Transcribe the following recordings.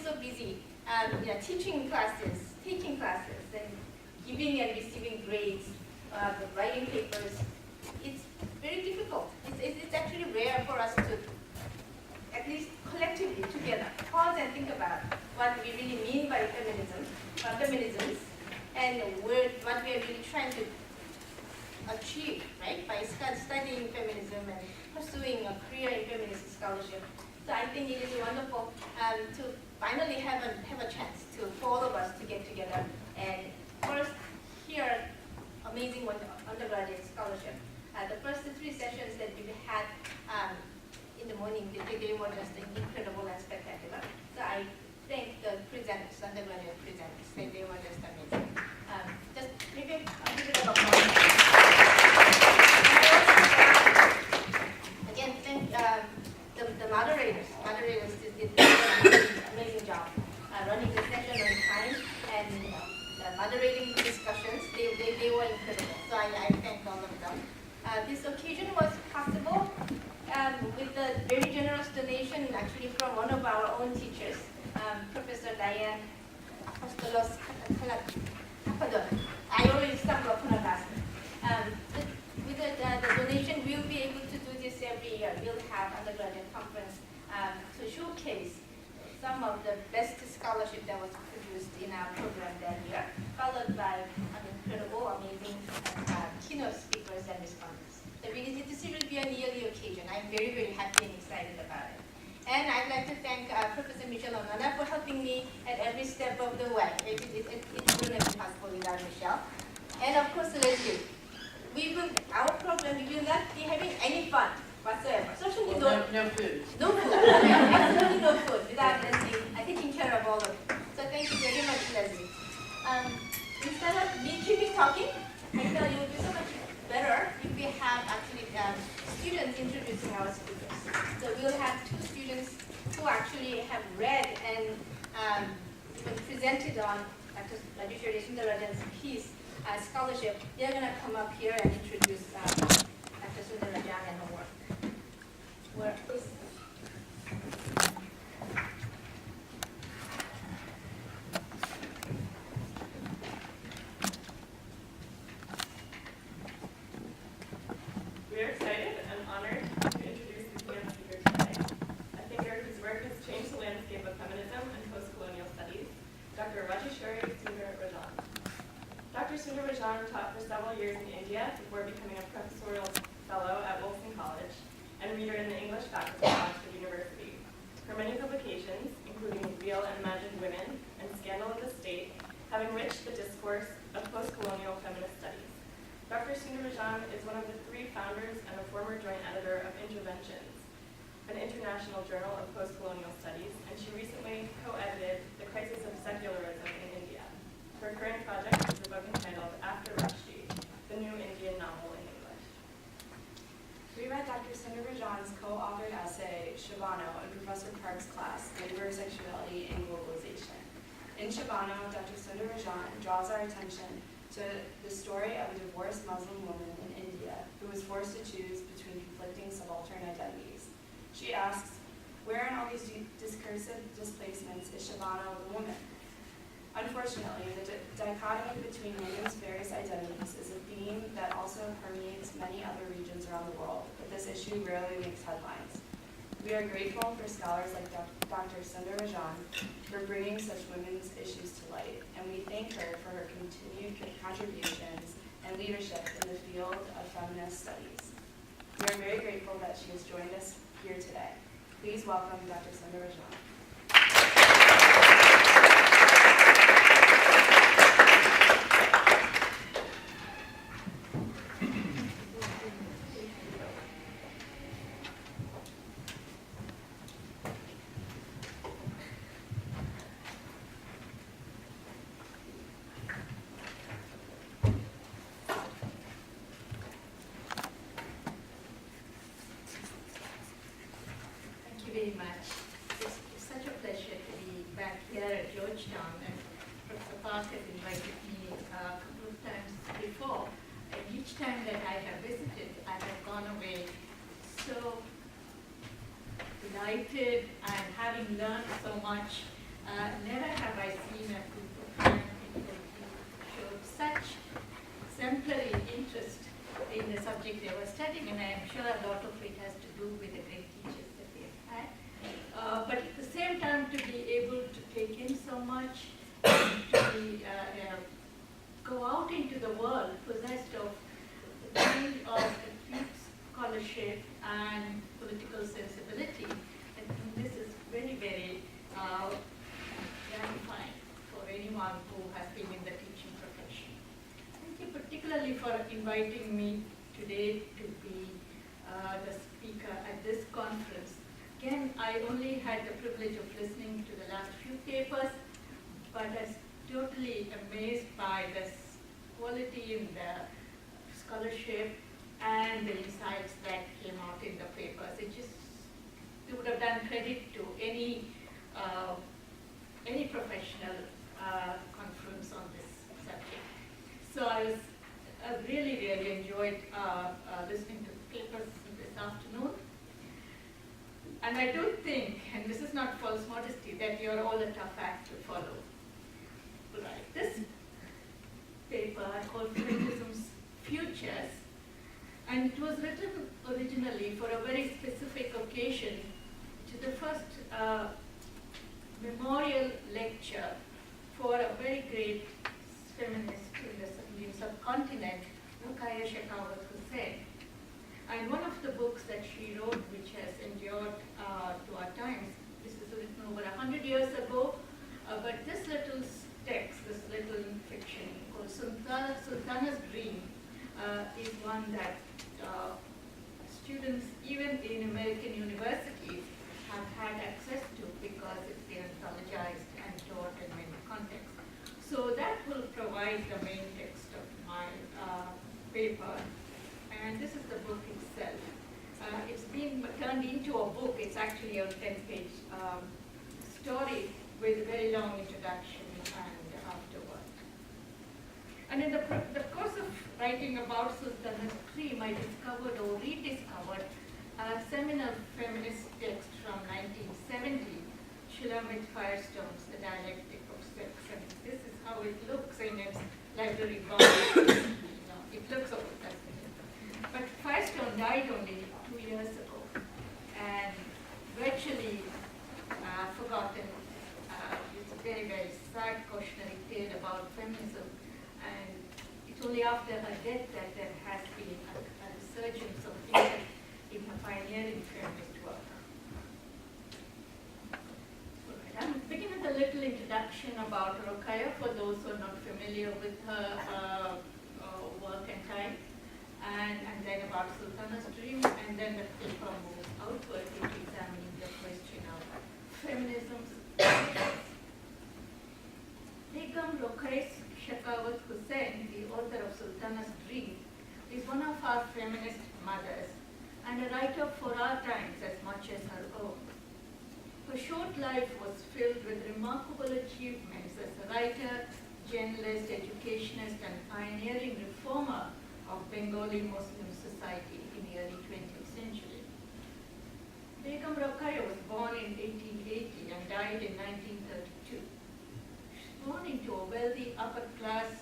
so busy teaching classes, and giving and receiving grades, writing papers. It's very difficult. It's actually rare for us to, at least collectively together, pause and think about what we really mean by feminisms, and what we are really trying to achieve, right, by studying feminism and pursuing a career in feminist scholarship. So I think it is wonderful to finally have a chance for all of us to get together and first hear amazing undergraduate scholarship. The first 3 sessions that we had in the morning, they were just incredible and spectacular. So I thank the presenters, undergraduate presenters. They were just amazing. Just maybe a little bit of applause. Again, thank the moderators. Moderators did an amazing job running the session on time and moderating discussions. They were incredible. So I thank all of them. This occasion was possible with the very generous donation actually from one of our own teachers, Professor Diane Apostolos Kapadon. I always stumble upon her last name. With the donation, we'll be able to do this every year. We'll have undergraduate conference to showcase some of the best scholarship that was produced in our program that year, followed by an incredible, amazing keynote speakers and respondents. So this will be a yearly occasion. I'm very, very happy and excited about it. And I'd like to thank Professor Michelle Onana for helping me at every step of the way. It wouldn't have been possible without Michelle. And of course, Leslie. Our program, we will not be having any fun whatsoever. Certainly no food. No food. Absolutely no food without Leslie taking care of all of it. So thank you very much, Leslie. Instead of me keeping talking, I feel it would be so much better if we have actually students introducing our speakers. So we'll have 2 students who actually have read and even presented on Dr. Rajeshwari Sundarajan's piece, scholarship. They're going to come up here and introduce Dr. Sundarajan and her work. We are excited and honored to introduce the keynote speaker today, a thinker whose work has changed the landscape of feminism and post-colonial studies, Dr. Rajeshwari Sundarajan. Dr. Sundarajan taught for several years in India before becoming a professorial fellow at Wolfson College and reader in the English faculty at Oxford University. Her many publications, including Real and Imagined Women and Scandal of the State, have enriched the discourse of post-colonial feminist studies. Dr. Sundarajan is one of the 3 founders and a former joint editor of Interventions, an international journal of post-colonial studies, and she recently co-edited The Crisis of Secularism in India. Her current project is a book entitled After Rushdie, the New Indian Novel in English. We read Dr. Sundarajan's co-authored essay, Shabano, in Professor Park's class, Labor, Sexuality, and Globalization. In Shabano, Dr. Sundarajan draws our attention to the story of a divorced Muslim woman in India who was forced to choose between conflicting subaltern identities. She asks, where in all these discursive displacements is Shabano the woman? Unfortunately, the dichotomy between women's various identities is a theme that also permeates many other regions around the world, but this issue rarely makes headlines. We are grateful for scholars like Dr. Sundarajan for bringing such women's issues to light, and we thank her for her continued contributions and leadership in the field of feminist studies. We are very grateful that she has joined us here today. Please welcome Dr. Sundarajan. Very much. It's such a pleasure to be back here at Georgetown, and Professor Park has invited me a couple of times before, and each time that I have visited, I have gone away so delighted and having learned so much Never have I seen a group of young people who showed such exemplary interest in the subject they were studying, and I am sure a lot of it has to do with the great teachers that they have had. But at the same time, to be able to take in so much, to be, go out into the world possessed of the kind of acute scholarship and political sensibility, I think this is very, very gratifying for anyone who has been in the teaching profession. Thank you particularly for inviting me today to be the speaker at this conference. Again, I only had the privilege of listening to the last few papers, but I was totally amazed by this quality in the scholarship and the insights that came out in the papers. It would have done credit to any professional conference on this subject. So I really, really enjoyed listening to the papers this afternoon. And I do think, and this is not false modesty, that you're all a tough act to follow. Right. This paper called Feminism's Futures, and it was written originally for a very specific occasion, which is the first memorial lecture for a very great feminist in the subcontinent, Ruqaiya Shekhawat Hussain. And one of the books that she wrote, which has endured to our times, this is written over 100 years ago, but this little text, this little fiction called Sultana's Dream, is one that students, even in American universities, have had access to because it's been anthologized and taught in many contexts. So that will provide the main text of my paper. And this is the book itself. It's been turned into a book. It's actually a 10-page story with a very long introduction and afterward. And in the course of writing about Sultana's Dream, I discovered or rediscovered a seminal feminist text from 1970, Shulamit Firestone's The Dialectic of Sex. And this is how it looks in its library box. It looks over that. But Firestone died only 2 years ago and virtually forgotten. It's a very, very sad cautionary tale about feminism, and it's only after her death that there has been a resurgence of interest in her pioneering feminist work. I'm beginning with a little introduction about Ruqaiya for those who are not familiar with her work and time. And then about Sultana's Dream, and then the paper moves outward into examining the question of feminism's ethics. Begum Ruqaiya Shekhawat Hussain, the author of Sultana's Dream, is one of our feminist mothers and a writer for our times as much as her own. Her short life was filled with remarkable achievements as a writer, journalist, educationist, and pioneering reformer of Bengali Muslim society in the early 20th century. Begum Ruqaiya was born in 1880 and died in 1932. She was born into a wealthy upper-class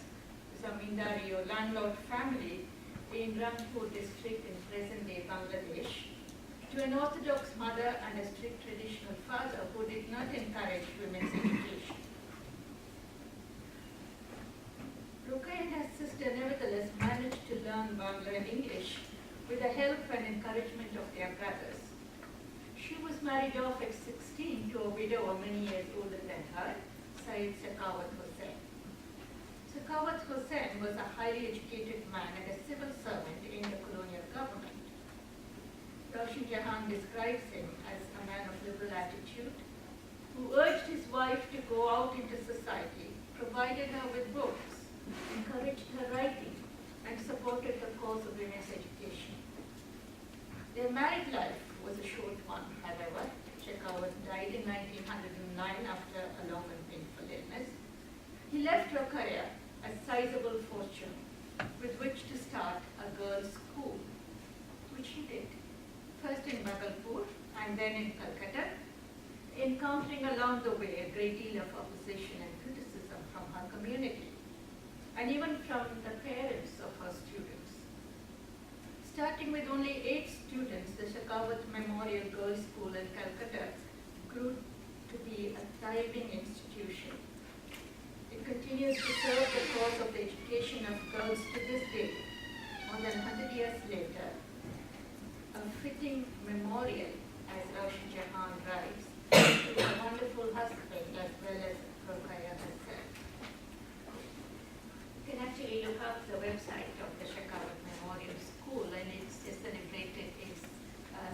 zamindari or landlord family in Rangpur district in present-day Bangladesh, to an orthodox mother and a strict traditional father who did not encourage women's education. Ruqaiya and her sister nevertheless managed to learn Bangla and English with the help and encouragement of their brothers. She was married off at 16 to a widower many years older than her, Syed Shekhawat Hussain. Shekhawat Hussain was a highly educated man and a civil servant in the colonial government. Roshan Jahan describes him as a man of liberal attitude who urged his wife to go out into society, provided her with books, encouraged her writing, and supported the cause of women's education. Their married life was a short one, however. Shekhawat died in 1909 after a long and painful illness. He left Ruqaiya a sizable fortune with which to start a girls' school, which he did, first in Bhagalpur and then in Calcutta. encountering along the way a great deal of opposition and criticism from her community, and even from the parents of her students. Starting with only 8 students, the Shekhawat Memorial Girls' School in Calcutta grew to be a thriving institution. It continues to serve the cause of the education of girls to this day, more than 100 years later, a fitting memorial, as Raushi Jahan writes, to a wonderful husband as well as Rokhaya herself. You can actually look up the website of the Shekhawat Memorial School, and it's just celebrated its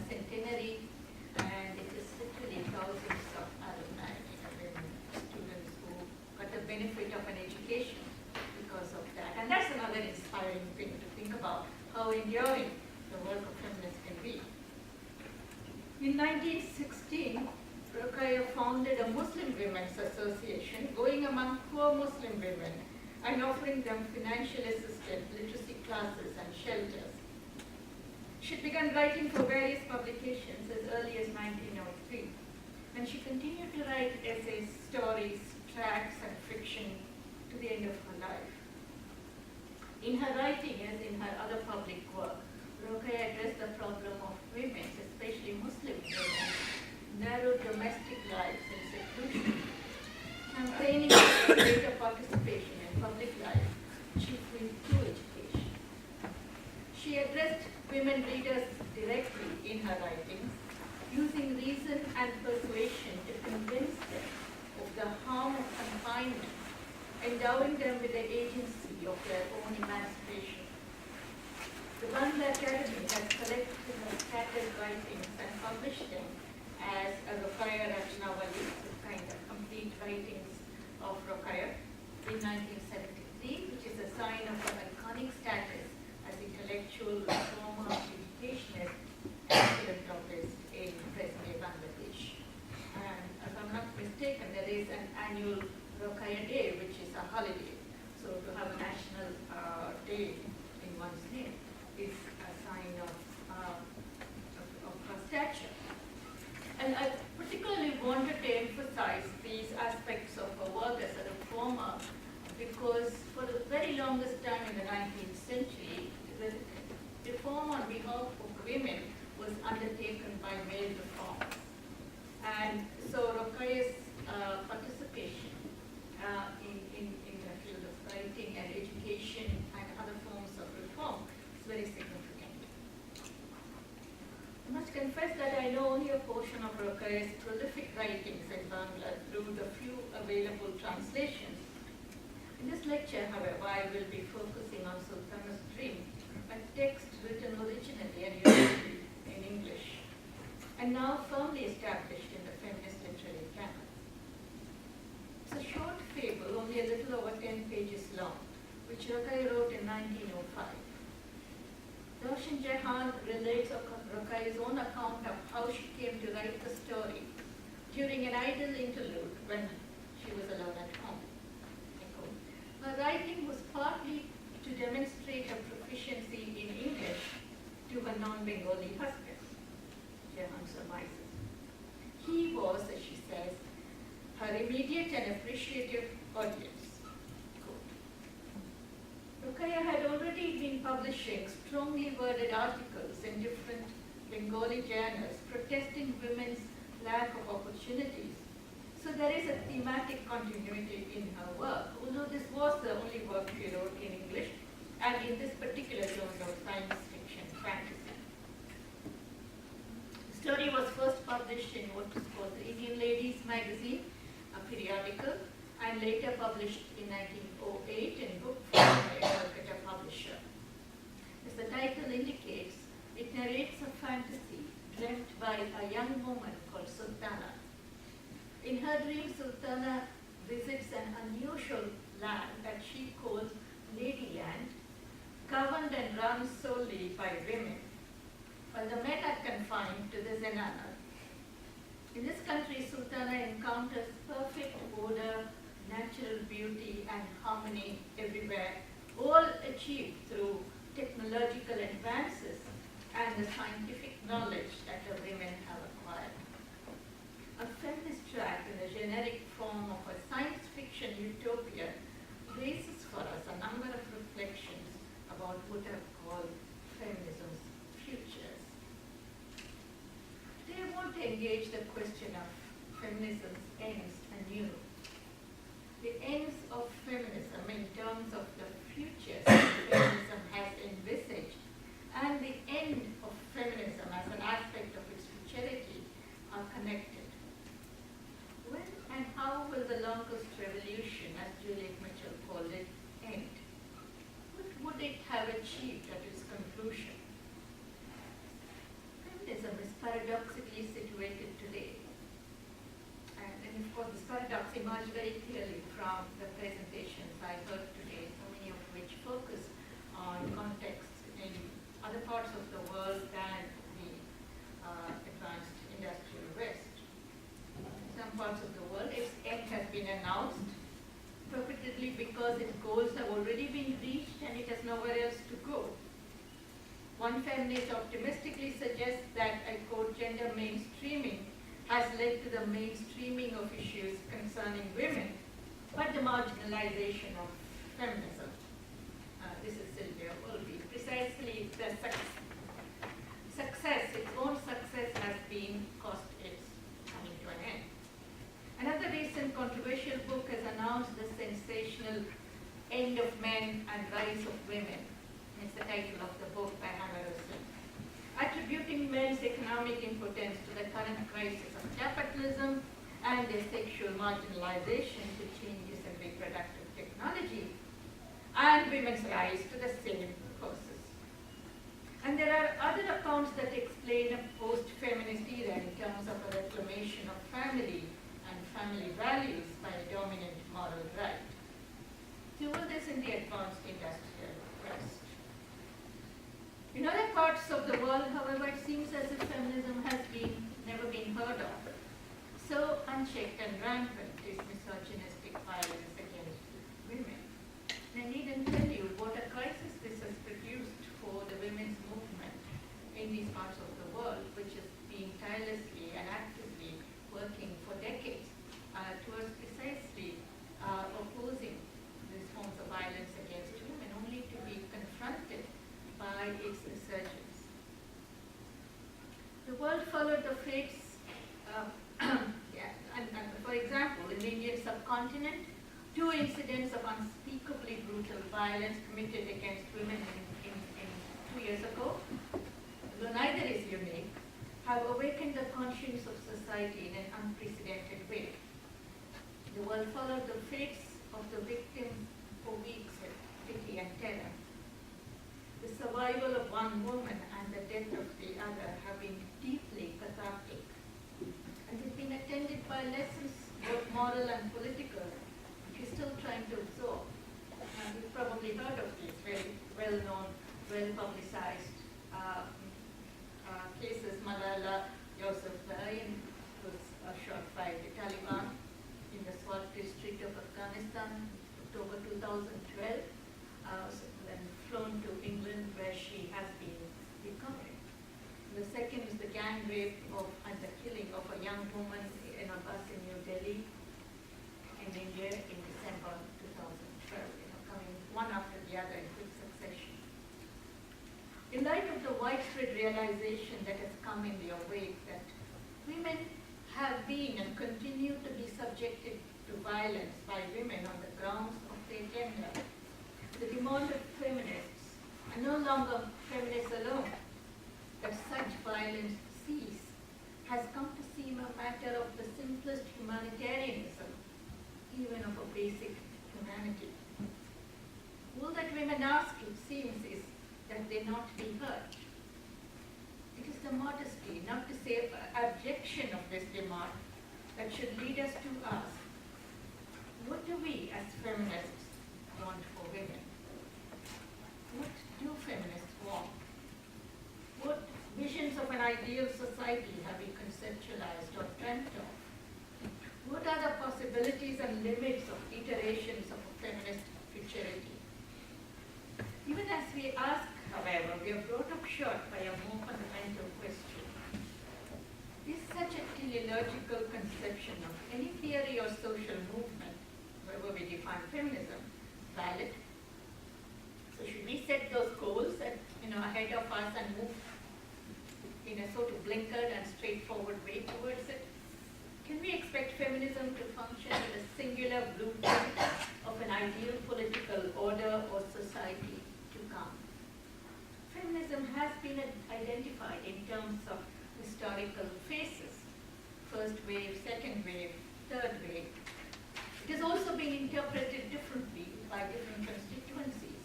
centenary, and it is literally thousands of alumni, students who got the benefit of an education because of that. And that's another inspiring thing to think about, how enduring the work of feminists can be. In 1916, Rokhaya founded a Muslim Women's Association, going among poor Muslim women and offering them financial assistance, literacy classes, and shelters. She began writing for various publications as early as 1903, and she continued to write essays, stories, tracts, and fiction to the end of her life. In her writing, as in her other public work, Rokhaya addressed the problem of women, especially Muslim women, narrow domestic lives and seclusion, campaigning for greater participation in public life, chiefly through education. She addressed women readers directly in her writings, using reason and persuasion to convince them of the harm of confinement, endowing them with the agency of their own emancipation. The Bangla Academy has collected her scattered writings and published them as a Rokhaya Ratnavali, a kind of complete writings of Rokhaya, in 1973, which is a sign of her iconic status as intellectual reformer, educationist, and philanthropist in present-day Bangladesh. And if I'm not mistaken, there is an annual Rokhaya Day, which is a holiday. So to have a national day in one's name is a sign of her stature. And I particularly wanted to emphasize these aspects of her work as a reformer because for the very longest time in the 19th century, the reform on behalf of women was undertaken by male reformers. And so Rokhaya's participation in the field of writing and education and other forms of reform is very significant. I must confess that I know only a portion of Rokhaya's prolific writings in Bangla through the few available translations. In this lecture, however, I will be focusing on Sultana's Dream, a text written originally and usually in English, and now firmly established in the feminist literary canon. It's a short fable, only a little over 10 pages long, which Rokhaya wrote in 1905. Roshan Jahan relates Rokhaya's own account of how she came to write the story during an idle interlude when she was alone at home. Her writing was partly to demonstrate her proficiency in English to her non-Bengali husband, Jahan surmises. He was, as she says, her immediate and appreciative audience. Rokhaya had already been publishing strongly worded articles in different Bengali journals protesting women's lack of opportunities. So there is a thematic continuity in her work, although this was the only work she wrote in English, and in this particular zone of science fiction fantasy. The story was first published in what was called the Indian Ladies magazine, a periodical, and later published in 1908 in book form by a Calcutta publisher. As the title indicates, it narrates a fantasy dreamt by a young woman called Sultana. In her dream, Sultana visits an unusual land that she calls Ladyland, governed and run solely by women, while the men are confined to the zenana. In this country, Sultana encounters perfect order, natural beauty, and harmony everywhere, all achieved through technological advances and the scientific knowledge that the women have acquired. a feminist track in the generic form of a science fiction utopia raises for us a number of reflections about what I've called feminism's futures. Today I want to engage the question of feminism's ends anew. The ends of feminism in terms of the futures feminism has envisaged, and the end of feminism as an aspect of its futurity are connected. When and how will the longest revolution, as Juliet Mitchell called it, end? What would it have achieved at its conclusion? Feminism is paradoxically situated today. And of course, this paradox emerged very clearly from the presentations I heard today, so many of which focus on contexts in other parts of the world than the advanced industrial West. In some parts of the world, its end has been announced, purportedly because its goals have already been reached and it has nowhere else to go. One feminist optimistically suggests that, I quote, gender mainstreaming has led to the mainstreaming of issues concerning women, but the marginalization of feminism. This is Sylvia Wolby. Precisely the success, its own success has been cost its coming to an end. Another recent controversial book has announced the sensational End of Men and Rise of Women. It's the title of the book by Hannah Russell. Attributing men's economic impotence to the current crisis of capitalism and their sexual marginalization to changes in reproductive technology, and women's rise to the same causes. And there are other accounts that explain a post-feminist era in terms of a reclamation of family and family values by a dominant moral right. See all this in the advanced industrial West. In other parts of the world, however, it seems as if feminism has never been heard of. So unchecked and rampant is misogynistic violence against women. And I needn't tell you what a crisis this has produced for the women's movement in these parts of the world, which has been tirelessly and actively working for decades towards precisely opposing these forms of violence against women, only to be confronted by its resurgence. The world followed the fates, for example, in the Indian subcontinent, 2 incidents of unspeakably brutal violence committed against women in 2 years ago, though neither is unique, have awakened the conscience of society in an unprecedented way. The world followed the fates of the victims for weeks with pity and terror. The survival of one woman and the death of the other have been deeply cathartic, and they've been attended by lessons, both moral and political, which we're still trying to absorb. You've probably heard of these very well-known, well-publicized cases. Malala Yousafzai was shot by the Taliban in the Swat district of Afghanistan, October 2012. Then flown to England, where she has been recovering. The second is the gang rape and the killing of a young woman in a bus in New Delhi, in India, in December 2012, coming one after the other in quick succession. In light of the widespread realization that has come in the wake that women have been and continue to be subjected to violence by women on the grounds of their gender, the demand of feminists, and no longer feminists alone, that such violence cease, has come to seem a matter of the simplest humanitarianism, even of a basic humanity. All that women ask, it seems, is that they not be hurt. It is the modesty, not to say abjection of this demand, that should lead us to ask, what do we as feminists want for women? What do feminists want? What visions of an ideal society have we conceptualized or dreamt of? What are the possibilities and limits of iterations of a feminist futurity? Even as we ask, however, we are brought up short by a more fundamental question. Is such a teleological conception theory or social movement, wherever we define feminism, valid? So should we set those goals that, ahead of us and move in a sort of blinkered and straightforward way towards it? Can we expect feminism to function as a singular blueprint of an ideal political order or society to come? Feminism has been identified in terms of historical phases: first wave, second wave, third wave. It has also been interpreted differently by different constituencies,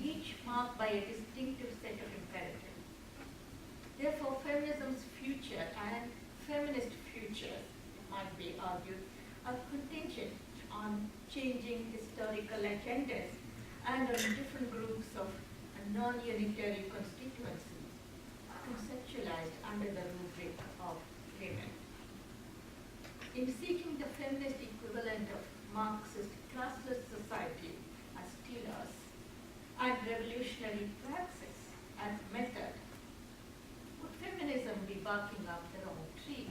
each marked by a distinctive set of imperatives. Therefore, feminism's future and feminist futures, it might be argued, are contingent on changing historical agendas and on different groups of non-unitary constituencies conceptualized under the rubric of women. In seeking the feminist equivalent of Marxist classless society as telos and revolutionary praxis as method, would feminism be barking up the wrong tree?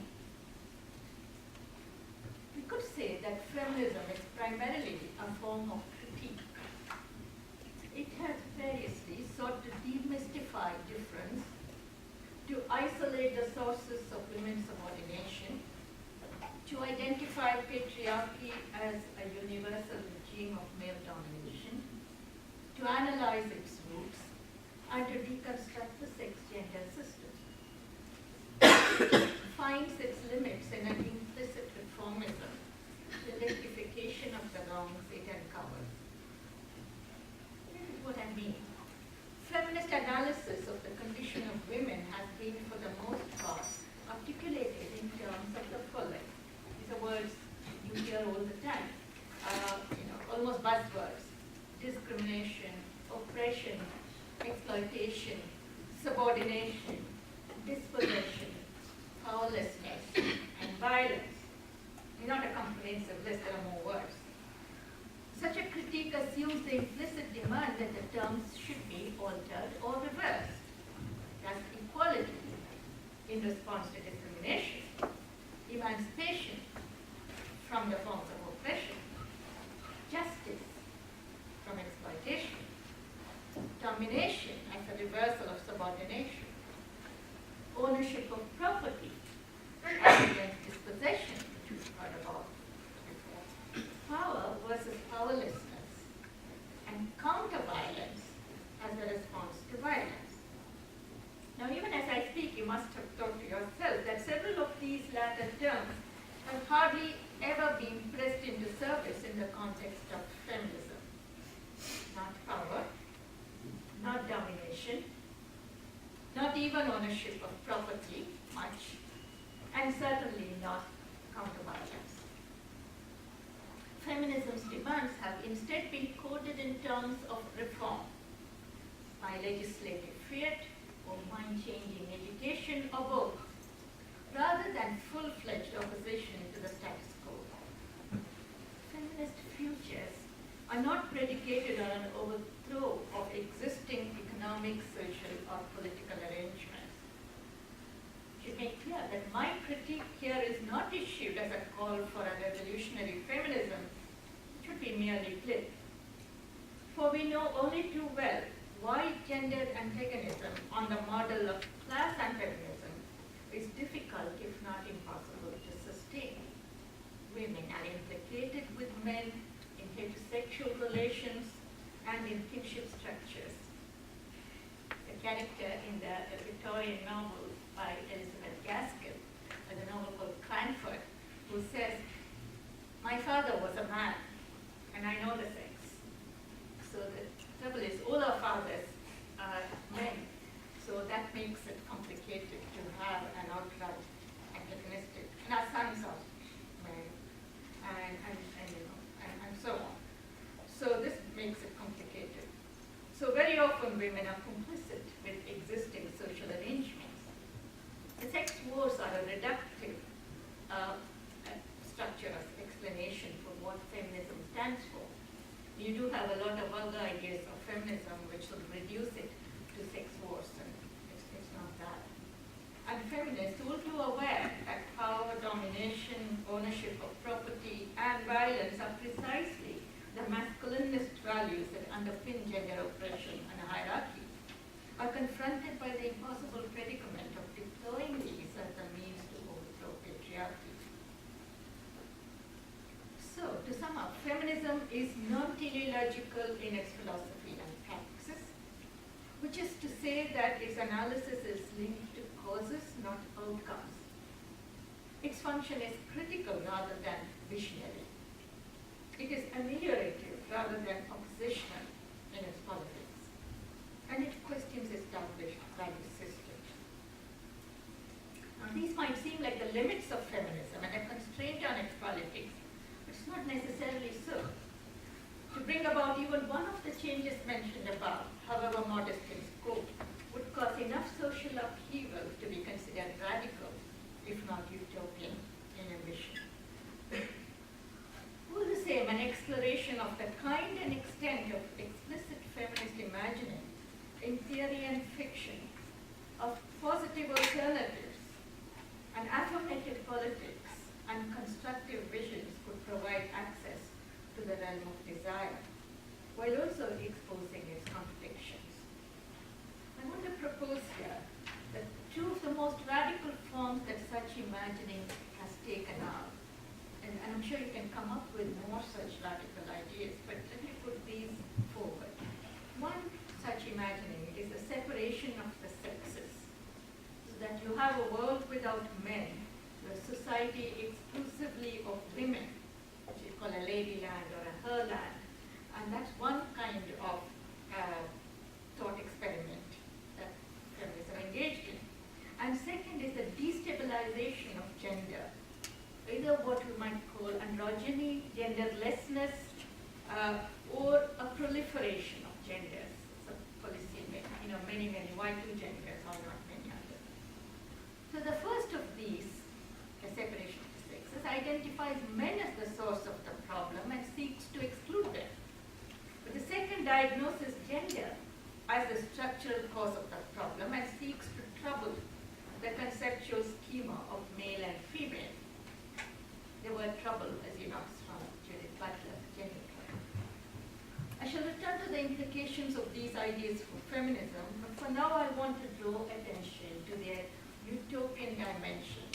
We could say that feminism is primarily a form of critique. It has variously sought to demystify difference, to isolate the sources of women's subordination, to identify patriarchy as a universal regime of male domination, to analyze its roots, and to deconstruct the sex-gender system. It finds its limits in an implicit reformism, the rectification of the wrongs it uncovers. This is what I mean. Feminist analysis of the condition of women has been, for the most part, articulated in terms of the following. These are words you hear all the time, almost buzzwords: discrimination, oppression, exploitation, subordination, dispossession, powerlessness, and violence. Not a comprehensive list, there are more words. Such a critique assumes the implicit demand that the terms should be altered or reversed. Thus, equality in response to discrimination, emancipation from the forms of oppression, justice from exploitation, domination as a reversal of subordination, ownership of property as against dispossession, which we've heard about before, power versus powerlessness, and counter-violence as a response to violence. Now, even as I speak, you must have thought to yourself that several of these latter terms have hardly ever been pressed into service in the context of feminism. Not power, not domination, not even ownership of property, much, and certainly not counter-violence. Feminism's demands have instead been coded in terms of reform by legislative fiat or mind-changing education or both, rather than full-fledged opposition to the status quo. Feminist futures are not predicated on an overthrow of existing economic, social, or political arrangements. I should make clear that my critique here is not issued as a call for a revolutionary feminism. It should be merely glib. For we know only too well why gendered antagonism on the model of class antagonism is difficult, if not impossible, to sustain. Women are implicated with men in heterosexual relations and in kinship structures. The character in the Victorian novel by Elizabeth Gaskell, the novel called Cranford, who says, "My father was a man, and I know the sex." So the trouble is, all our fathers are men, so that makes it complicated to have an outright antagonistic. And our sons are men, and so on. So this makes it complicated. So very often women are complicit with existing social arrangements. The sex wars are a reductive structure of explanation for what feminism stands for. You do have a lot of other ideas of feminism which would reduce it to sex wars, and it's not that. And and feminists will be aware that power, domination, ownership of property, and violence are precisely the masculinist values that underpin gender oppression and hierarchy, are confronted by the impossible predicament of deploying these as a means to overthrow patriarchy. So, to sum up, feminism is non-teleological in its philosophy and praxis, which is to say that its analysis is linked to causes, not outcomes. Its function is critical rather than visionary. It is ameliorative rather than oppositional in its politics. And it questions established value systems. Now, these might seem like the limits of feminism and a constraint on its politics, but it's not necessarily so. To bring about even one of the changes mentioned above, however modest in scope, would cause enough social upheaval to be considered radical, if not utopian, in ambition. All the same, an exploration of the kind and extent of explicit feminist imagining in theory and fiction, of positive alternatives, and affirmative politics, and constructive visions could provide access to the realm of desire, while also exposing its contradictions. I want to propose here that two of the most radical forms that such imagining has taken are, and I'm sure you can come up with more such radical ideas, but let me put these forward. One such imagining is the separation of the sexes, so that you have a world without men, a society exclusively of women, which you call a ladyland or a herland, and that's one kind of thought experiment that feminism engaged in. And second is the destabilization of gender, either what we might call androgyny, genderlessness, or a proliferation of genders. So policy, many vital genders or not many others. So the first of these, the separation of the sexes, identifies men as the source of the problem and seeks to exclude them. But the second diagnoses gender as the structural cause of the problem and seeks to trouble the conceptual schema of male and female. The word trouble, as you know, is from Judith Butler, gender trouble. I shall return to the implications of these ideas for feminism, but for now I want to draw attention to their utopian dimension.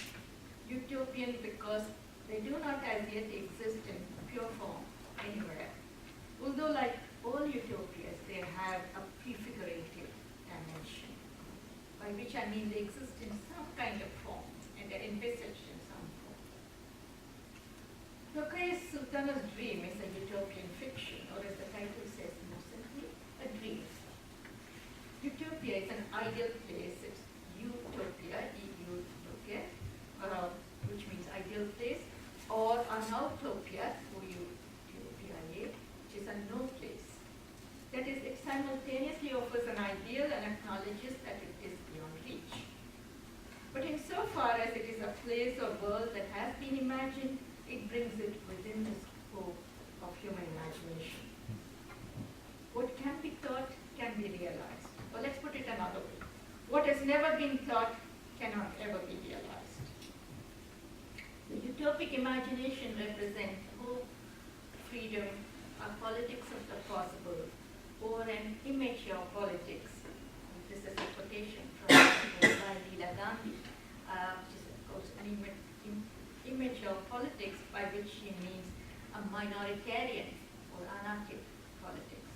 Utopian because they do not as yet exist in pure form anywhere. Although like all utopias, they have a prefigurative dimension, by which I mean they exist in some kind of form and they're envisaged in some form. Ruqayyah Sultana's dream is a utopian fiction, or as the title says more simply, a dream. Utopia is an ideal place. It's utopia, E-U-Topia, which means ideal place, or an utopia, O-U-T-O-P-I-A, which is a no place. That is, it simultaneously offers an ideal and acknowledges that it is beyond reach. But insofar as it is a place or world that has been imagined, it brings it within the scope of human imagination. What can be thought can be realized. Well, let's put it another way. What has never been thought cannot ever be realized. The utopic imagination represents hope, freedom, a politics of the possible, or an immature politics. This is a quotation from Leela Gandhi, which is, of course, an immature politics, by which she means a minoritarian or anarchic politics.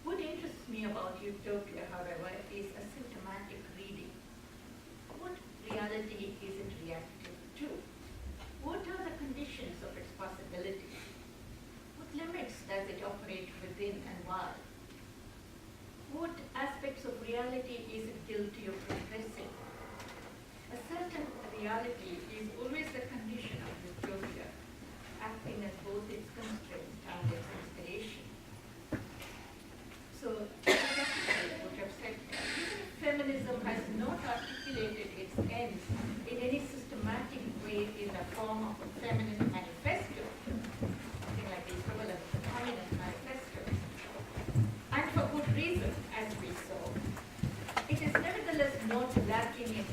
What interests me about utopia, however, is a symptomatic reading. What reality is it reactive to? What are the conditions of its possibility? What limits does it operate within and why? What aspects of reality is it guilty of repressing? A certain reality is always the condition of utopia, acting as both its constraint and its inspiration. So, what I've said, feminism has not articulated its ends in any systematic way in the form of a feminist manifesto, something like the equivalent of the Communist Manifesto. And for good reason, as we saw. It is nevertheless not lacking in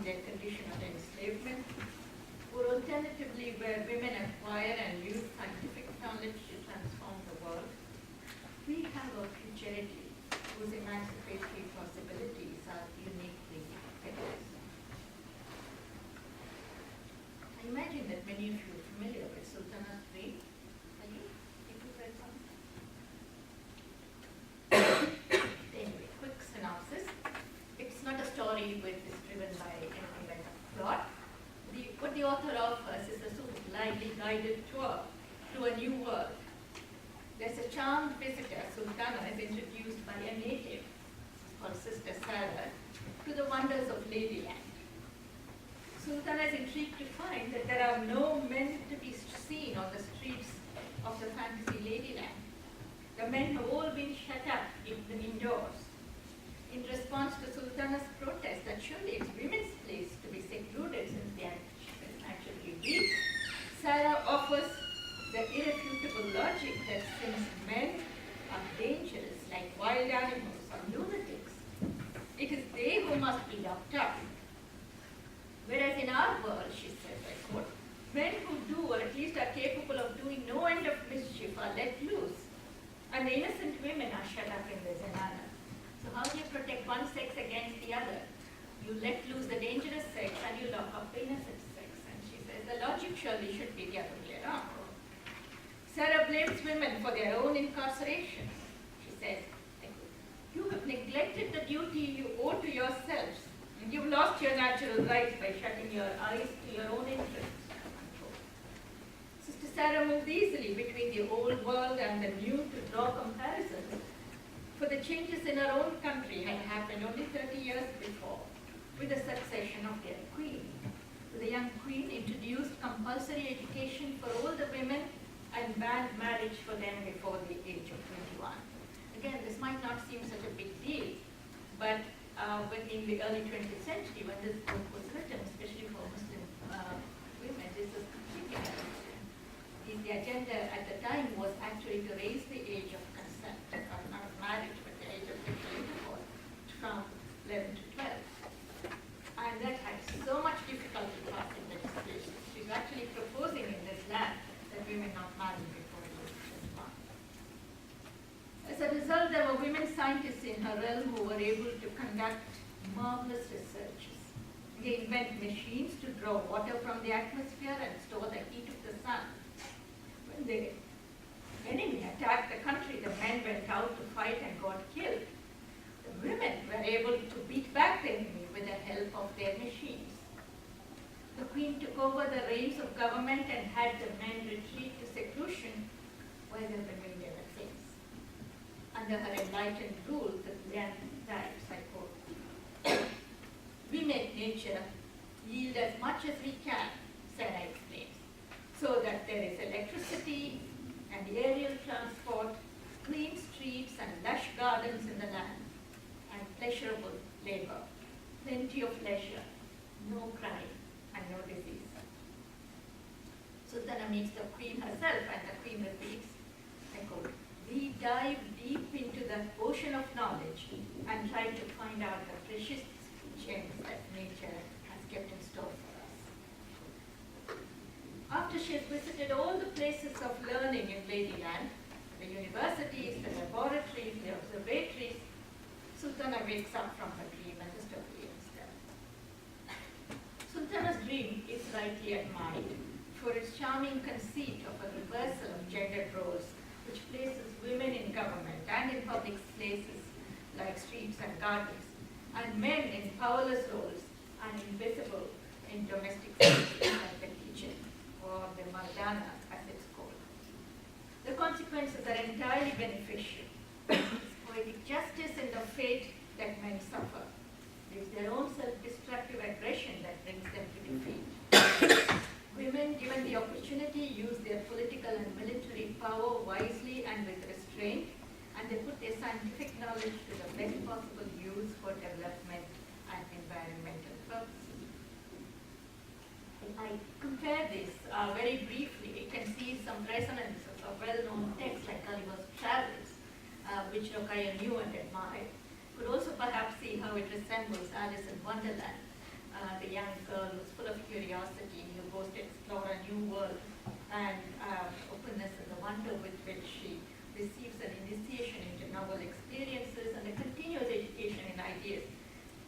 their condition of enslavement, or alternatively where women acquire and use scientific knowledge to transform the world, we have a futurity whose emancipatory possibilities are uniquely feminist. I imagine that many of you are familiar with Sultana's dream. Are you? People read something? Anyway, quick synopsis. It's not a story which is driven by anything like a plot. What the author offers is a sort of lively guided tour to a new world. There's a charmed visitor, Sultana, is introduced by a native, called Sister Sarah, to the wonders of Ladyland. Sultana is intrigued to find that there are no men to be seen on the streets of the fantasy Ladyland. The men have all been shut up indoors. In response to Sultana's protest that surely it's women's place to be secluded since they are actually weak, Sarah offers the irrefutable logic that since men are dangerous like wild animals or lunatics, it is they who must be locked up. Whereas in our world, she says, I quote, men who do or at least are capable of doing no end of mischief are let loose, and the innocent women are shut up in the zenana. So how do you protect one sex against the other? You let loose the dangerous sex and you lock up the innocent sex. And she says the logic surely should be the other way around. Sarah blames women for their own incarceration. She says, you have neglected the duty you owe to yourselves, and you've lost your natural rights by shutting your eyes to your own interests. Sister Sarah moves easily between the old world and the new to draw comparisons. For the changes in her own country had happened only 30 years before, with the succession of their queen. The young queen introduced compulsory education for all the women and banned marriage for them before the age of 21. Again, this might not seem such a big deal, but in the early 20th century, when this book was written, especially for Muslim women, this was completely different. The agenda at the time was actually to raise the age of consent, not of marriage, but the age of sexual intercourse, from 11 to 12. And that had so much difficulty passing legislation. She's actually proposing in this land that women not marry before age 21. As a result, there were women scientists in her realm who were able to conduct marvelous researches. They invent machines to draw water from the atmosphere and store the heat of the sun. When the enemy attacked the country, the men went out to fight and got killed. The women were able to beat back the enemy with the help of their machines. The queen took over the reins of government and had the men retreat to seclusion, where they remained ever since. Under her enlightened rule, the land dives, I quote, we make nature yield as much as we can, Sarah explains, so that there is electricity and aerial transport, clean streets and lush gardens in the land, and pleasurable labor, plenty of leisure, no crime, and no disease. Sultana meets the queen herself, and the queen repeats, I quote, we dive deep into the ocean of knowledge and try to find out the precious gems that nature has kept in store for us. After she has visited all the places of learning in Ladyland, the universities, the laboratories, the observatories, Sultana wakes up from her dream and the story ends there. Sultana's dream is rightly admired for its charming conceit of a reversal of gendered roles, which places women in government and in public places like streets and gardens, and men in powerless roles and invisible in domestic spaces like the kitchen or the mardana, as it's called. The consequences are entirely beneficial. It's poetic justice in the fate that men suffer. It is their own self-destructive aggression that brings them to defeat. Women, given the opportunity, use their political and military power wisely and with restraint, and they put their scientific knowledge to the best possible use for development and environmental purposes. If I compare this very briefly, we can see some resonances of well-known texts like Gulliver's Travels, which Rokaya knew and admired. Could also perhaps see how it resembles Alice in Wonderland, the young girl who's full of curiosity, who goes to explore a new world, and openness and the wonder with which she receives an initiation into novel experiences and a continuous education in ideas,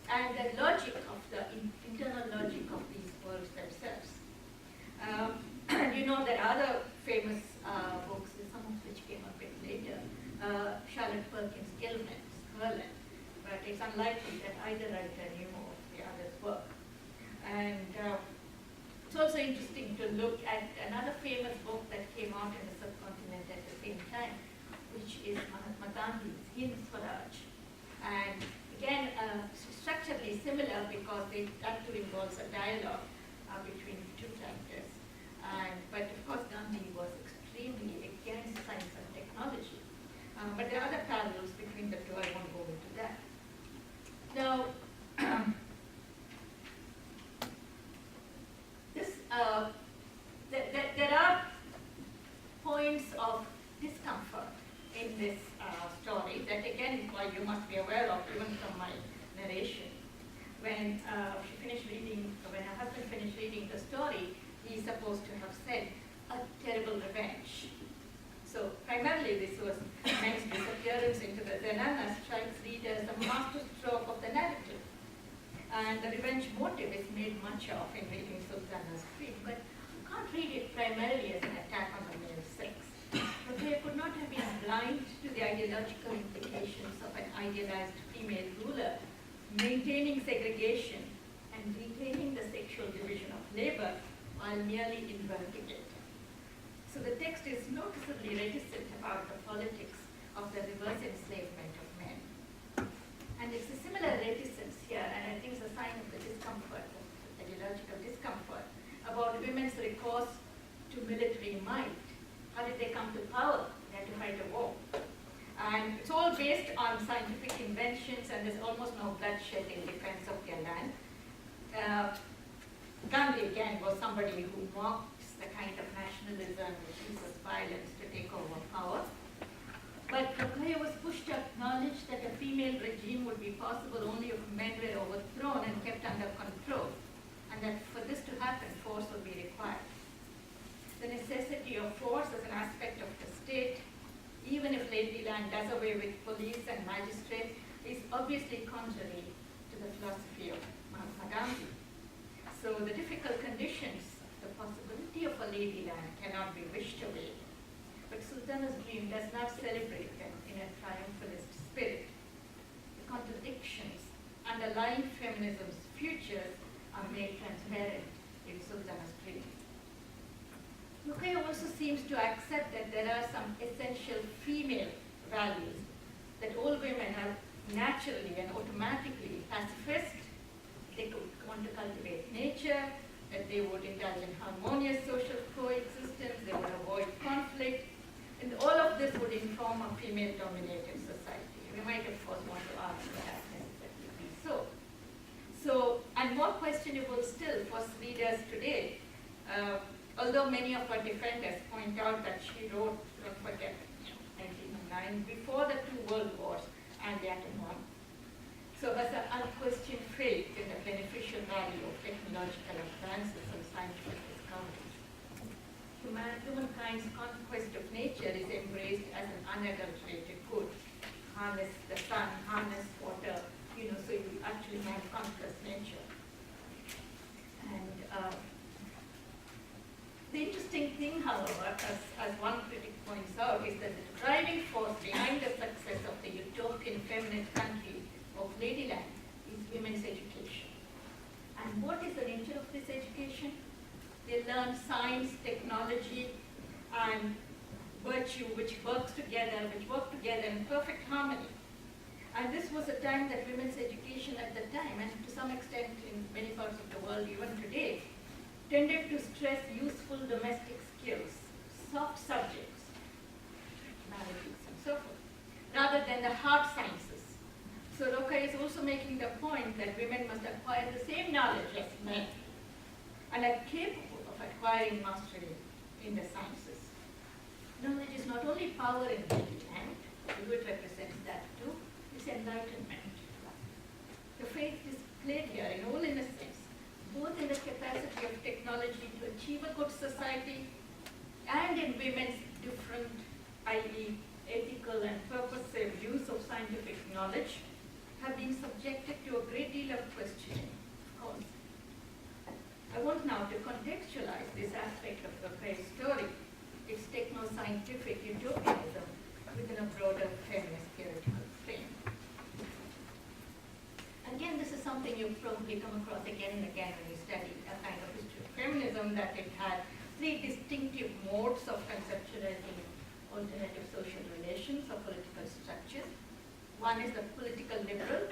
and the logic of the internal logic of these worlds themselves. And you know, there are other famous books, some of which came a bit later. Charlotte Perkins Gilman's Herland, but it's unlikely that either writer knew of the other's work. And it's also interesting to look at another famous book that came out in the subcontinent at the same time, which is Mahatma Gandhi's Hind Swaraj. And again, structurally similar because that too involves a dialogue between two characters. But of course, Gandhi was extremely against science and technology. But there are other parallels between the two. I won't go into that. Now, there are points of discomfort in this story that, again, you must be aware of even from my narration. When her husband finished reading the story, he's supposed to have said, "A terrible revenge." So primarily this was men's disappearance into the Zenana strikes readers a masterstroke of the narrative. And the revenge motive is made much of in reading Sultana's Creed, but you can't read it primarily as an attack on the male sex. Ruqayyah could not have been blind to the ideological implications of an idealized female ruler maintaining segregation and retaining the sexual division of labor while merely inverting it. So the text is noticeably reticent about the politics of the reverse enslavement of men. And it's a similar reticence here, and I think it's a sign of the discomfort, the ideological discomfort, about women's recourse to military might. How did they come to power? They had to fight a war. And it's all based on scientific inventions, and there's almost no bloodshed in defense of their land. Gandhi, again, was somebody who mocks the kind of nationalism which uses violence to take over power. But Ruqayyah was pushed to acknowledge that a female regime would be possible only if men were overthrown and kept under control, and that for this to happen, force would be required. The necessity of force as an aspect of the state, even if Lady Land does away with police and magistrates, is obviously contrary to the philosophy of Mahatma Gandhi. So the difficult conditions, the possibility of a Lady Land cannot be wished away. But Sultana's dream does not celebrate them in a triumphalist spirit. The contradictions underlying feminism's futures are made transparent in Sultana's dream. Ruqayyah also seems to accept that there are some essential female values, that all women are naturally and automatically pacifist, they could want to cultivate nature, that they would indulge in harmonious social coexistence, they would avoid conflict, and all of this would inform a female-dominated society. We might, of course, want to argue that necessarily be so. And more questionable still for readers today, although many of our defenders point out that she wrote, don't forget, 1909, before the two world wars and the atom bomb. So as an unquestioned faith in the beneficial value of technological advances and scientific discoveries. Humankind's conquest of nature is embraced as an unadulterated good. Harness the sun, harness water, so you actually man conquers nature. And the interesting thing, however, as one critic points out, is that the driving force behind the success of the utopian feminist country of Ladyland is women's education. And what is the nature of this education? They learn science, technology, and virtue which work together in perfect harmony. And this was a time that women's education at the time, and to some extent in many parts of the world even today, tended to stress useful domestic skills, soft subjects, mathematics and so forth, rather than the hard sciences. So Ruqayyah is also making the point that women must acquire the same knowledge as men and are capable of acquiring mastery in the sciences. Knowledge is not only power in the hand, although it represents that too, it's enlightenment. The faith displayed here in all innocence achieve a good society, and in women's different, i.e. ethical and purposive use of scientific knowledge, have been subjected to a great deal of questioning, of course. I want now to contextualize this aspect of the Fair story, its techno-scientific utopianism, within a broader feminist theoretical frame. Again, this is something you probably come across again and again when you study a kind of history of feminism, that it had three distinctive modes of conceptualizing alternative social relations or political structures. One is the political liberal,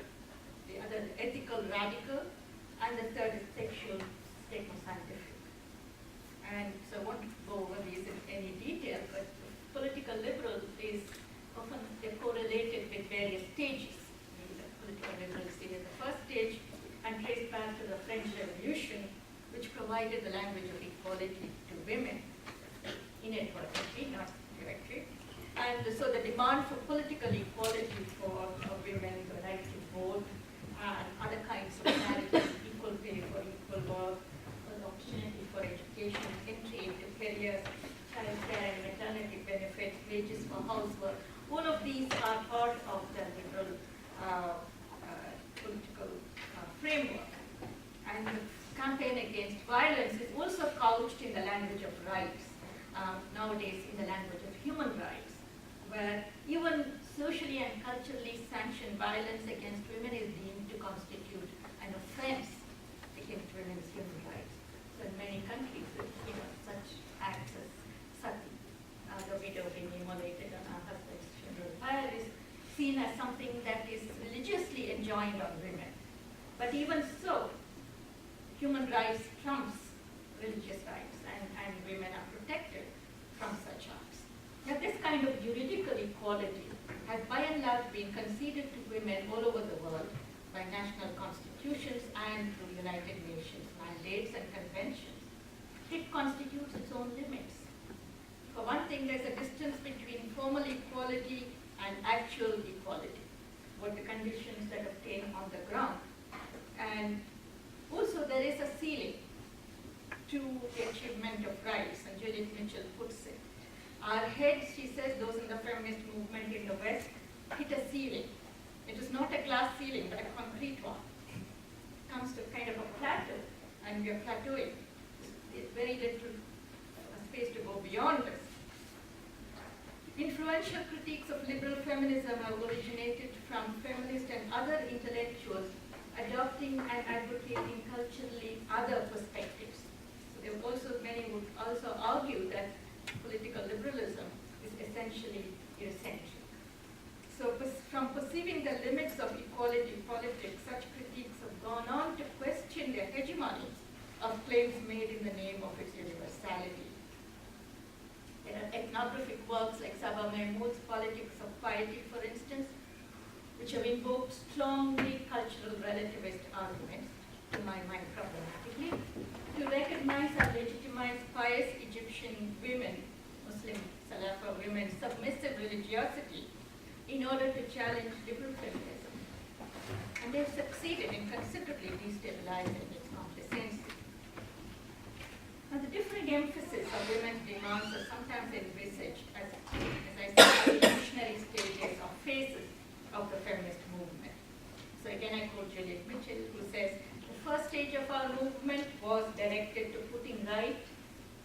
the other the ethical radical, and the third is sexual techno-scientific. And so I won't go over these in any detail, but political liberal is often correlated with various stages. The political liberal is seen as the first stage and traced back to the French Revolution, which provided the language of equality to women, inadvertently, not directly. And so the demand for political equality for women, the right to vote, and other kinds of parity, equal pay for equal work, opportunity for education, entry into careers, childcare and maternity benefits, wages for housework. All of these are part of the liberal political framework. And the campaign against violence is also couched in the language of rights, nowadays in the language of human rights, where even socially and culturally sanctioned violence against women is deemed to constitute an offense against women's human rights. So in many countries, such acts as sati, the widow being immolated on her husband's funeral pyre, is seen as something that is religiously enjoined on women. But even so, human rights trumps religious rights, and women are protected from such acts. Now, this kind of juridical equality has by and large been conceded to women all over the world by national constitutions and through United Nations mandates and conventions. It constitutes its own limits. For one thing, there's a distance between formal equality and actual equality, what the conditions that obtain on the ground. And also there is a ceiling to the achievement of rights, and Juliet Mitchell puts it. Our heads, she says, those in the feminist movement in the West, hit a ceiling. It is not a glass ceiling, but a concrete one. It comes to kind of a plateau, and we are plateauing. There's very little space to go beyond this. Influential critiques of liberal feminism have originated from feminist and other intellectuals adopting and advocating culturally other perspectives. So there also, many would also argue that political liberalism is essentially Eurocentric. So from perceiving the limits of equality politics, such critiques have gone on to question the hegemony of claims made in the name of its universality. There are ethnographic works like Saba Mahmood's Politics of Piety, for instance, which have invoked strongly cultural relativist arguments, to my mind problematically, to recognize and legitimize pious Egyptian women, Muslim Salafa women's submissive religiosity in order to challenge liberal feminism. And they've succeeded in considerably destabilizing its complacency. Now, the different emphasis of women's demands are sometimes envisaged as I said, evolutionary stages or phases of the feminist movement. So again, I quote Juliet Mitchell, who says, the first stage of our movement was directed to putting right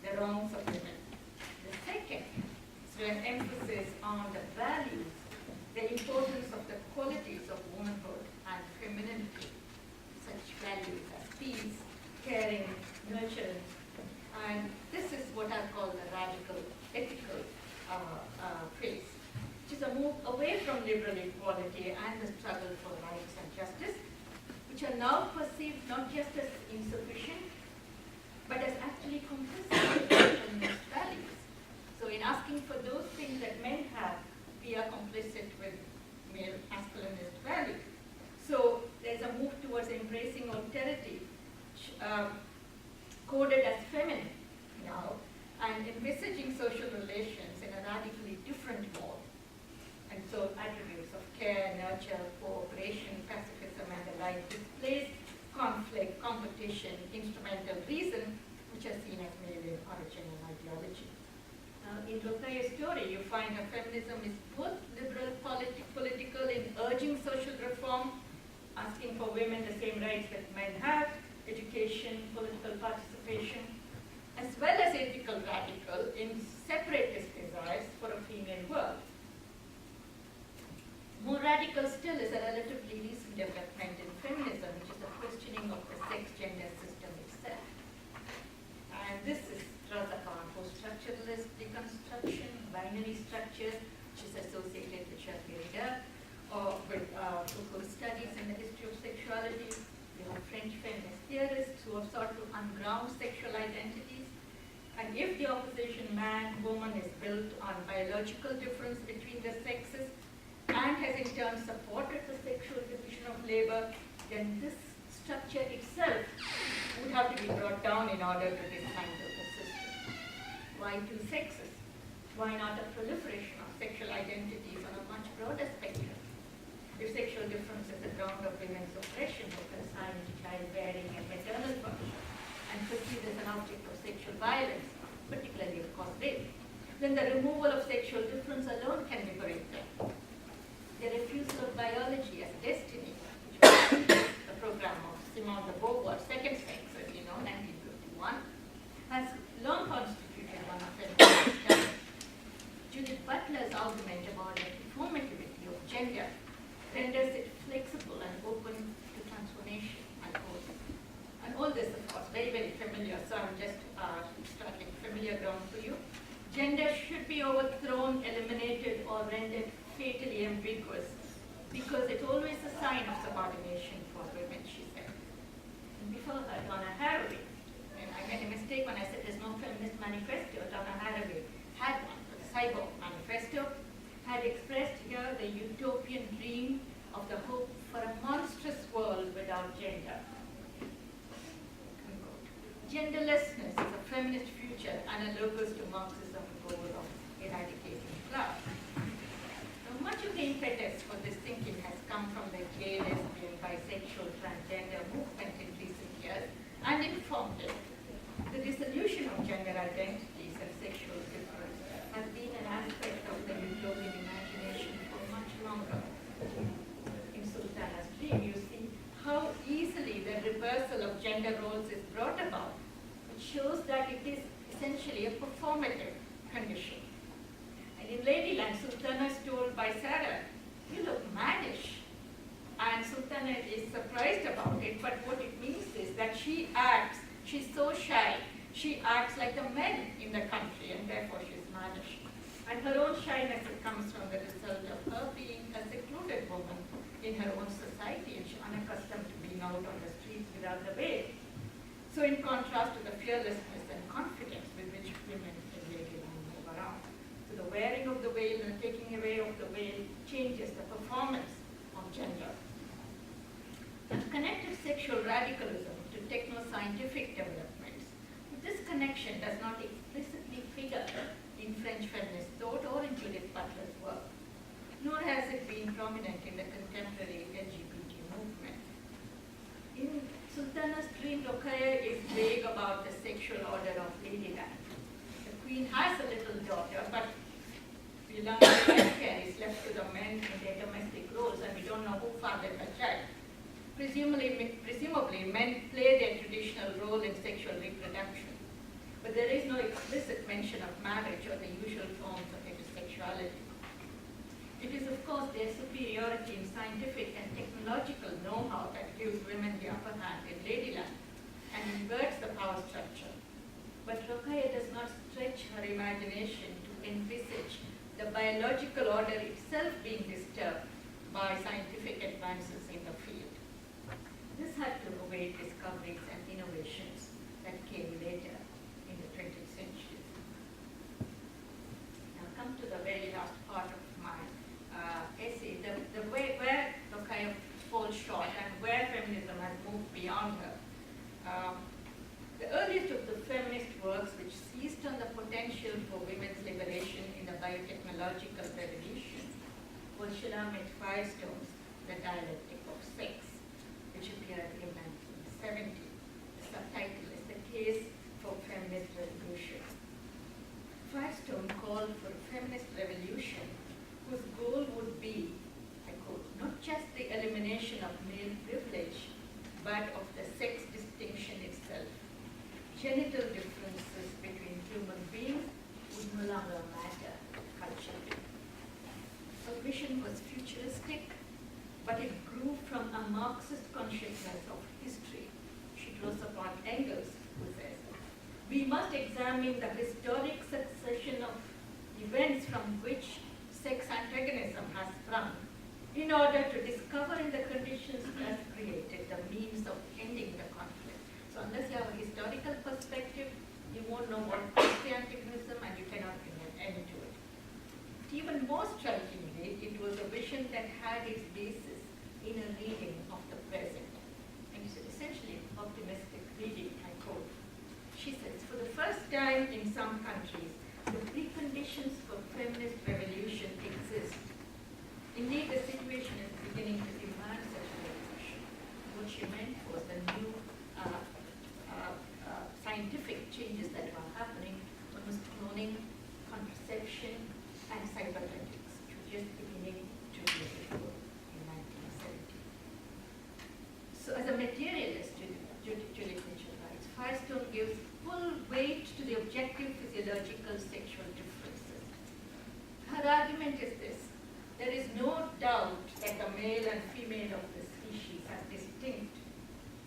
the wrongs of women. The second is an emphasis on the values, the importance of the qualities of womanhood and femininity, such values as peace, caring, nurturance, and this is what I call the radical ethical phase, which is a move away from liberal equality and the struggle for rights and justice, which are now perceived not just as insufficient, but as actually complicit with feminist values. So in asking for those things that men have, we are complicit with male masculinist values. So there's a move towards embracing alterity, coded as feminine now, and envisaging social relations in a radically different mode. And so attributes of care, nurture, cooperation, pacifism, and the like displace conflict, competition, instrumental reason, which which are seen as male in origin and ideology. In Rokaya's story, you find her feminism is both liberal political in urging social reform, asking for women the same rights that men have, education, political participation, as well as ethical radical in separatist desires for a female world. More radical still is a relatively recent development in feminism, which is the questioning of the sex-gender system itself. And this draws upon post-structuralist deconstruction, binary structures, which is associated with Derrida, or with Foucault's studies in the history of sexuality. We have French feminist theorists who have sought to unground sexual identities. And if the opposition man-woman is built on biological difference between the sexes, and has in turn supported the sexual division of labor, then this structure itself would have to be brought down in order to dismantle the system. Why two sexes? Why not a proliferation of sexual identities on a much broader spectrum? If sexual difference is the ground of women's oppression, who consign to childbearing and maternal function, and perceived as an object of sexual violence, particularly of course rape, then the removal of sexual difference alone can liberate them. The refusal of biology as destiny, which was the program of Simone de Beauvoir's second sex, as you know, 1951, has long constituted one of their studies. Judith Butler's argument about the performativity of gender renders it flexible and open to transformation, unquote. And all this, of course, very, very familiar, so I'm just starting familiar ground for you. Gender should be overthrown, eliminated, or rendered fatally ambiguous, because it's always a sign of subordination for women, she said. And before her, Donna Haraway, and I made a mistake when I said there's no feminist manifesto. Donna Haraway had one, the Cyborg Manifesto, had expressed here the utopian dream of the hope for a monstrous world without gender. Genderlessness is a feminist future analogous to Marxism's goal of eradicating class. Much of the impetus for this thinking has come from the gay, lesbian, bisexual, transgender movement in recent years and informed it. The dissolution of gender identities and sexual difference has been an aspect of the utopian imagination for much longer. In Sultana's dream, you see how easily the reversal of gender roles is brought about, which shows that it is essentially a performative condition. In Ladyland, Sultana is told by Sarah, "You look mannish." And Sultana is surprised about it, but what it means is that she's so shy, she acts like the men in the country, and therefore she's mannish. And her own shyness comes from the result of her being a secluded woman in her own society, and she's unaccustomed to being out on the streets without the veil. So in contrast to the fearlessness and confidence with which women in Ladyland move around. The wearing of the veil and taking away of the veil changes the performance of gender. And connected sexual radicalism to techno-scientific developments. This connection does not explicitly figure in French feminist thought or in Judith Butler's work, nor has it been prominent in the contemporary LGBT movement. In Sultana's dream, Rokaya is vague about the sexual order of Ladyland. The queen has a little daughter, but we learn that healthcare is left to the men in their domestic roles, and we don't know who fathered her child. Presumably, men play their traditional role in sexual reproduction, but there is no explicit mention of marriage or the usual forms of heterosexuality. It is, of course, their superiority in scientific and technological know-how that gives women the upper hand in Ladyland and inverts the power structure. But Rokaya does not stretch her imagination to envisage the biological order itself being disturbed by scientific advances in the field. This had to await discoveries and innovations that came later in the 20th century. Now come to the very last part of my essay, the way where Rokaya falls short and where feminism has moved beyond her. The earliest of the feminist works which seized on the potential for women's liberation in the biotechnological revolution was Shulamit Firestone's The Dialectic of Sex, which appeared in 1970. The subtitle is The Case for Feminist genital differences between human beings would no longer matter culturally. Her vision was futuristic, but it grew from a Marxist consciousness of history. She draws upon Engels, who says, we must examine the historic succession of events from which sex antagonism has sprung in order to discover in the conditions that created the means of ending the conflict. So unless you have a historical perspective, you won't know what is the antagonism and you cannot bring an end to it. Even more strikingly, it was a vision that had its basis in a reading of the present. And it's essentially optimistic reading, I quote. She says, for the first time in some countries, the preconditions for feminist revolution exist. Indeed, the situation is beginning to demand such a revolution. What she meant was the new scientific changes that were happening. One was cloning, contraception, and cybernetics, which were just beginning to be visible in 1970. So as a materialist to literature rights, Firestone gives full weight to the objective physiological sexual differences. Her argument is this: there is no doubt that the male and female of the species are distinct.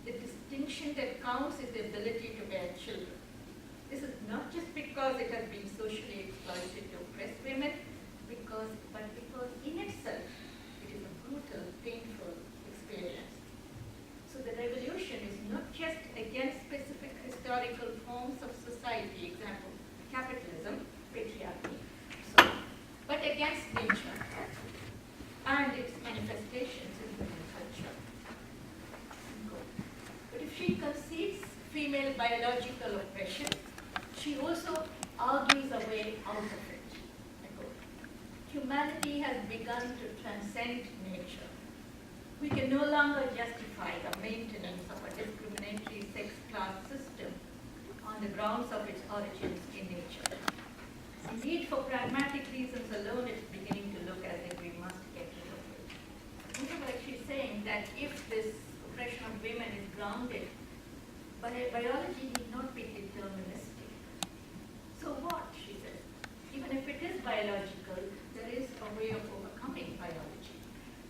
The distinction that counts is the ability to bear children. This is not just because it has been socially exploited to oppress women, but because in itself it is a brutal, painful experience. So the revolution is not just against specific historical forms of society, example, capitalism, patriarchy, but against nature and its manifestations in human culture. But if she concedes female biological oppression, she also argues a way out of it. Humanity has begun to transcend nature. We can no longer justify the maintenance of a discriminatory sex class system on the grounds of its origins in nature. Indeed, for pragmatic reasons alone, it's beginning to look as if we must get rid of it. However, she's saying that if this oppression of women is grounded, biology need not be deterministic. So what, she says? Even if it is biological, there is a way of overcoming biology.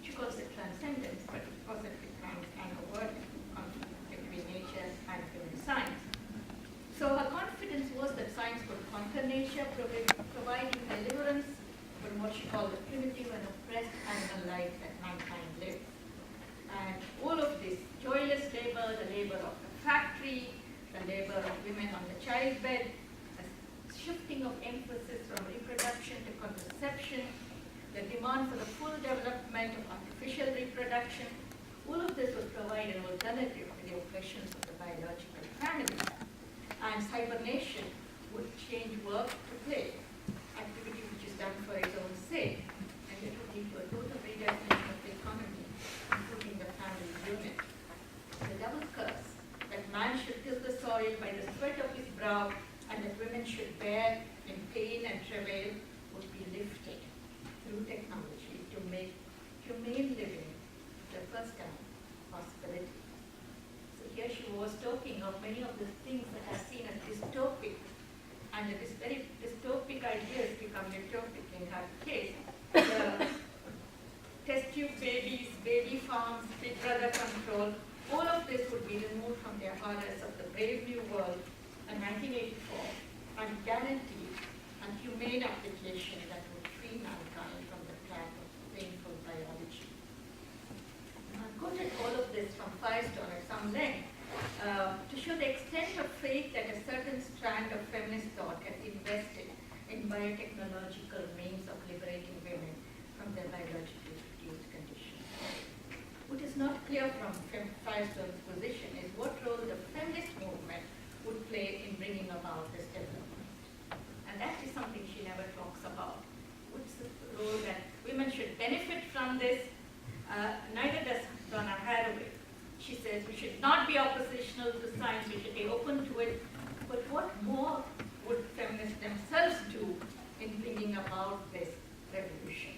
She calls it transcendence, but of course it becomes an overt conflict between nature and human science. So her confidence was that science would conquer nature, providing deliverance from what she called the primitive and oppressed animal life that mankind lived. And all of this joyless labor, the labor of the factory, the labor of women on the childbed, shifting of emphasis from reproduction to contraception, the demand for the full development of artificial reproduction, all of this would provide an alternative to the oppressions of the biological family. And hibernation would change work to play, activity which is done for its own sake, and it would lead to a total redefinition of the economy, including the family unit. The double curse that man should till the soil by the sweat of his brow, and that women should bear in pain and travail, would be lifted through technology to make humane living the first time possibility. So here she was talking of many of the things that are seen as dystopic, and this very dystopic ideas become utopic in her case. The test tube babies, baby farms, big brother control, all of this would be removed from their horrors of the brave new world in 1984 and guaranteed a humane application that would free mankind from the trap of painful biology. I've quoted all of this from Firestone at some length to show the extent of faith that a certain strand of feminist thought has invested in biotechnological means of liberating women from their biologically reduced condition. What is not clear from Firestone's position is what role the feminist movement would play in bringing about this development. And that is something she never talks about. What's the role that women should benefit from this? Neither does Donna Haraway. She says we should not be oppositional to science, we should be open to it. But what more would feminists themselves do in bringing about this revolution?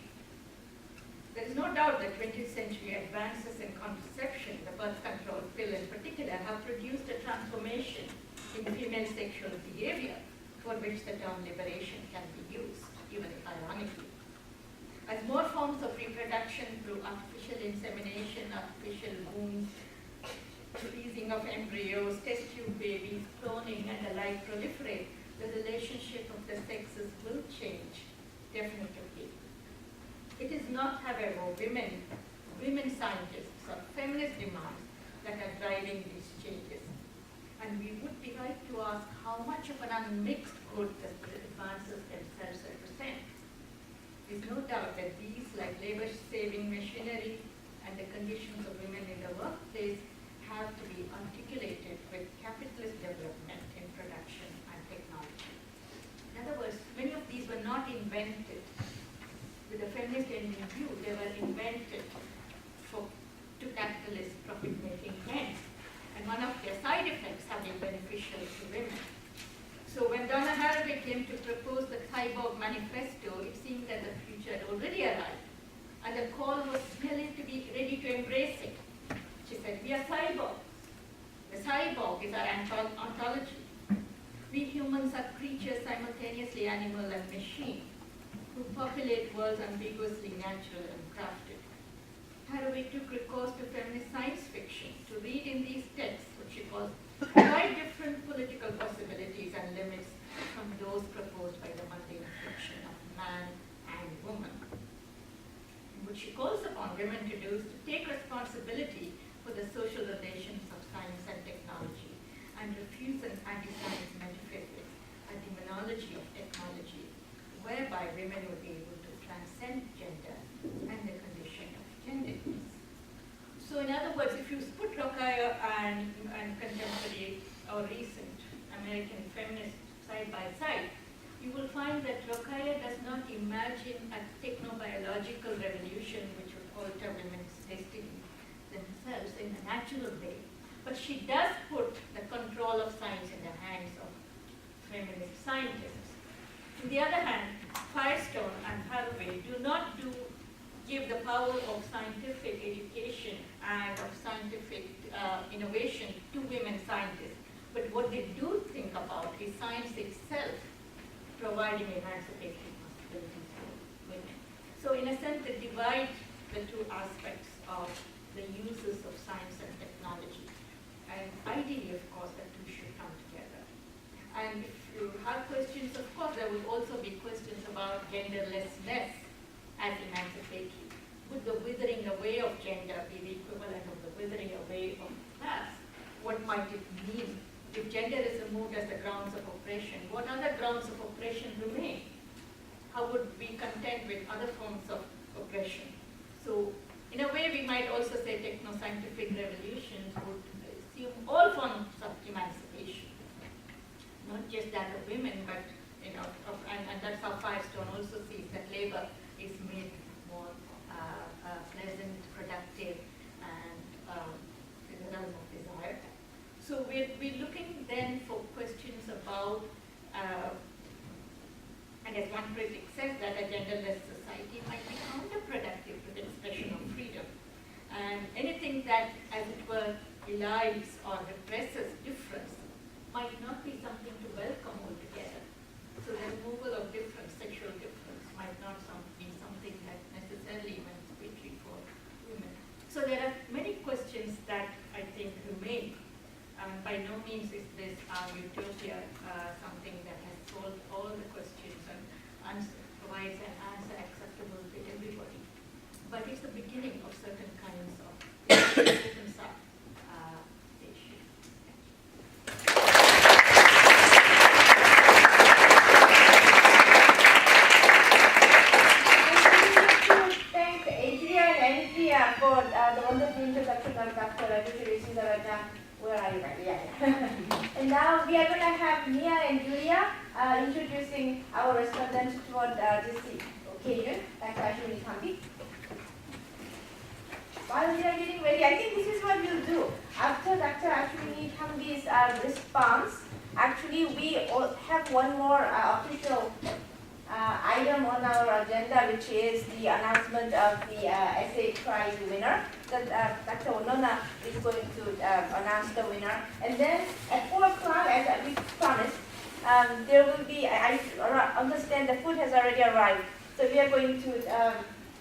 There is no doubt that 20th century advances in contraception, the birth control pill in particular, have produced a transformation in female sexual behavior, for which the term liberation can be used, even if ironically. As more forms of reproduction through artificial insemination, artificial wombs, freezing of embryos, test tube babies, cloning, and the like proliferate, the relationship of the sexes will change, definitively. It is not, however, women scientists or feminist demands that are driving these changes. And we would be right to ask how much of an unmixed good the advances themselves represent. There's no doubt that these, like labor-saving machinery and the conditions of women in the workplace, have to be articulated with capitalist development in production and technology. In other words, many of these were not invented with a feminist end in view. They were invented to capitalist profit-making ends. And one of their side effects have been beneficial to women. So when Donna Haraway came to propose the Cyborg Manifesto, it seemed that the future had already arrived. And the call was merely to be ready to embrace it. She said, we are cyborgs. The cyborg is our ontology. We humans are creatures simultaneously animal and machine, who populate worlds ambiguously natural and crafted. Haraway took recourse to feminist science fiction to read in these texts what she calls quite different political possibilities and limits from those proposed by the mundane fiction of man and woman. What she calls upon women to do is to take responsibility for the social relations of science and technology and refuse an anti-science metaphysics, a demonology of technology, whereby women would be able to transcend gender and the condition of genderedness. So in other words, if you put Rokhaya and contemporary or recent American feminists side by side, you will find that Rokhaya does not imagine a technobiological revolution which would alter women's destiny themselves in a natural way. But she does put the control of science in the hands of feminist scientists. On the other hand, Firestone and Haraway do not give the power of scientific education and of scientific innovation to women scientists. But what they do think about is science itself providing emancipatory possibilities for women. So in a sense, they divide the two aspects of the uses of science and technology. And ideally, of course, the two should come together. And if you have questions, of course, there will also be questions about genderlessness as emancipatory. Would the withering away of gender be the equivalent of the withering away of class? What might it mean? If gender is removed as the grounds of oppression, what other grounds of oppression remain? How would we contend with other forms of oppression? So, in a way, we might also say techno-scientific revolutions would assume all forms of emancipation, not just that of women, but and that's how Firestone also sees that labor is made more pleasant, productive, and in the realm of desire. So we're looking then for questions about, and as one critic says, that a genderless society might be counterproductive to the expression of freedom. And anything that, as it were, elides or represses difference might not be something to welcome altogether. So the removal of difference, sexual difference, might not be something that necessarily emancipatory for women. So there are many questions that I think remain. By no means is this utopia something that has solved all the questions and provides an answer acceptable to everybody. But it's the beginning of certain kinds of opens up the issue. Thank Adrian and Andrea for the wonderful introduction of Dr. Rajan. Where are you? Yeah. And now we are going to have Mia and Julia introducing our respondents for this occasion. Dr. Ashwini Thambi. While we are getting ready, I think this is what we'll do. After Dr. Ashwini Thambi's response, actually we all have one more official item on our agenda, which is the announcement of the essay prize winner. Dr. Onona is going to announce the winner. And then at 4 o'clock, as we there will be, I understand the food has already arrived. So we are going to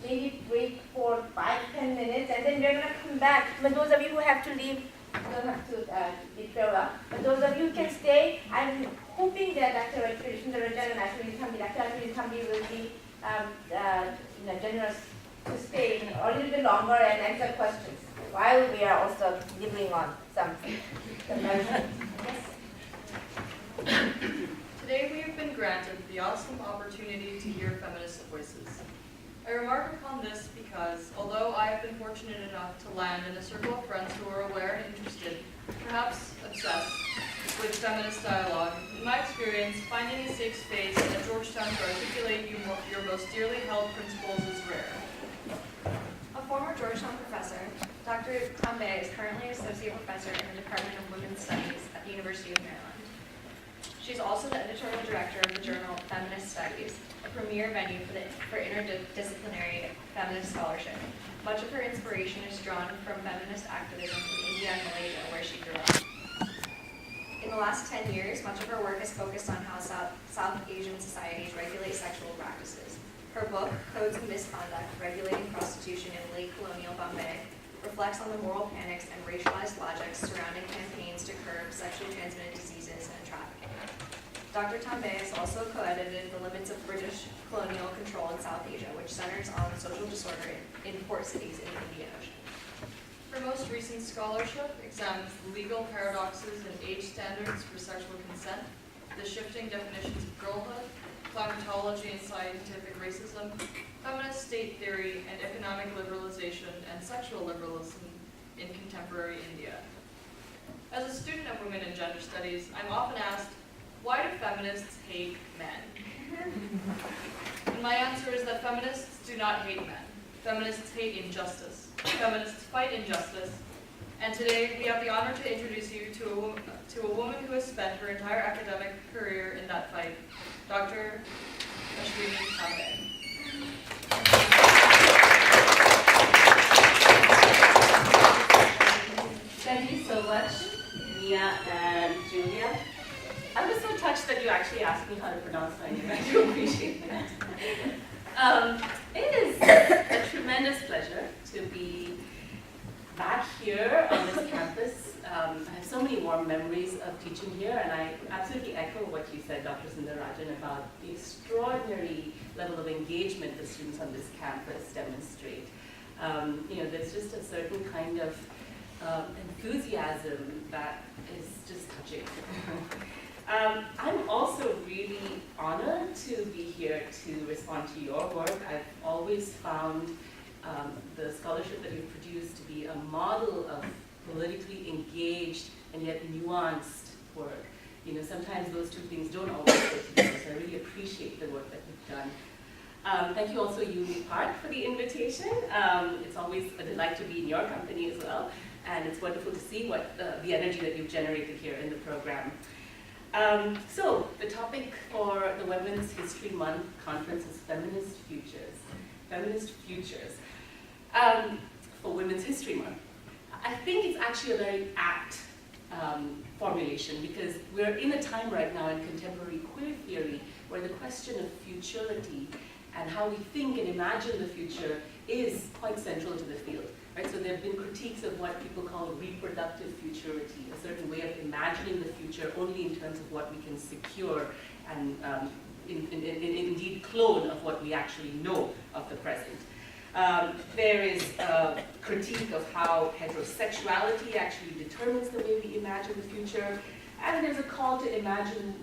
maybe break for 5-10 minutes, and then we're going to come back. But those of you who have to leave, don't have to be farewell. But those of you who can stay, I'm hoping that Dr. Sundararajan and Dr. Thambi will be generous to stay a little bit longer and answer questions while we are also nibbling on some medicine. Yes. Today we have been granted the awesome opportunity to hear feminist voices. I remark upon this because, although I have been fortunate enough to land in a circle of friends who are aware and interested, perhaps obsessed, with feminist dialogue, in my experience, finding a safe space at Georgetown to articulate your most dearly held principles is rare. A former Georgetown professor, Dr. Tambe is currently Associate Professor in the Department of Women's Studies at the University of Maryland. She's also the editorial director of the journal Feminist Studies, a premier venue for interdisciplinary feminist scholarship. Much of her inspiration is drawn from feminist activism in India and Malaysia, where she grew up. In the last 10 years, much of her work is focused on how South Asian societies regulate sexual practices. Her book, Codes of Misconduct, Regulating Prostitution in Late Colonial Bombay, reflects on the moral panics and racialized logics surrounding campaigns to curb sexually transmitted diseases and trafficking. Dr. Tambe has also co-edited The Limits of British Colonial Control in South Asia, which centers on social disorder in port cities in the Indian Ocean. Her most recent scholarship examines the legal paradoxes and age standards for sexual consent, the shifting definitions of girlhood, climatology and scientific racism, feminist state theory, and economic liberalization and sexual liberalism in contemporary India. As a student of women and gender studies, I'm often asked, why do feminists hate men? And my answer is that feminists do not hate men. Feminists hate injustice. Feminists fight injustice. And today we have the honor to introduce you to a woman who has spent her entire academic career in that fight, Dr. Ashwini Tambe. Thank you so much, Mia and Julia. I was so touched that you actually asked me how to pronounce my name. I do appreciate that. It is a tremendous pleasure to be back here on this campus. I have so many warm memories of teaching here, and I absolutely echo what you said, Dr. Sundararajan, about the extraordinary level of engagement the students on this campus demonstrate. There's just a certain kind of enthusiasm that is just touching. I'm also really honored to be here to respond to your work. I've always found the scholarship that you've produced to be a model of politically engaged and yet nuanced work. Sometimes those two things don't always go together, so I really appreciate the work that you've done. Thank you also, Uni Park, for the invitation. It's always a delight to be in your company as well, and it's wonderful to see what the energy that you've generated here in the program. So the topic for the Women's History Month conference is Feminist Futures. Feminist Futures for Women's History Month. I think it's actually a very apt formulation because we're in a time right now in contemporary queer theory where the question of futurity and how we think and imagine the future is quite central to the field. Right? So there have been critiques of what people call reproductive futurity, a certain way of imagining the future only in terms of what we can secure and indeed clone of what we actually know of the present. There is a critique of how heterosexuality actually determines the way we imagine the future, and there's a call to imagine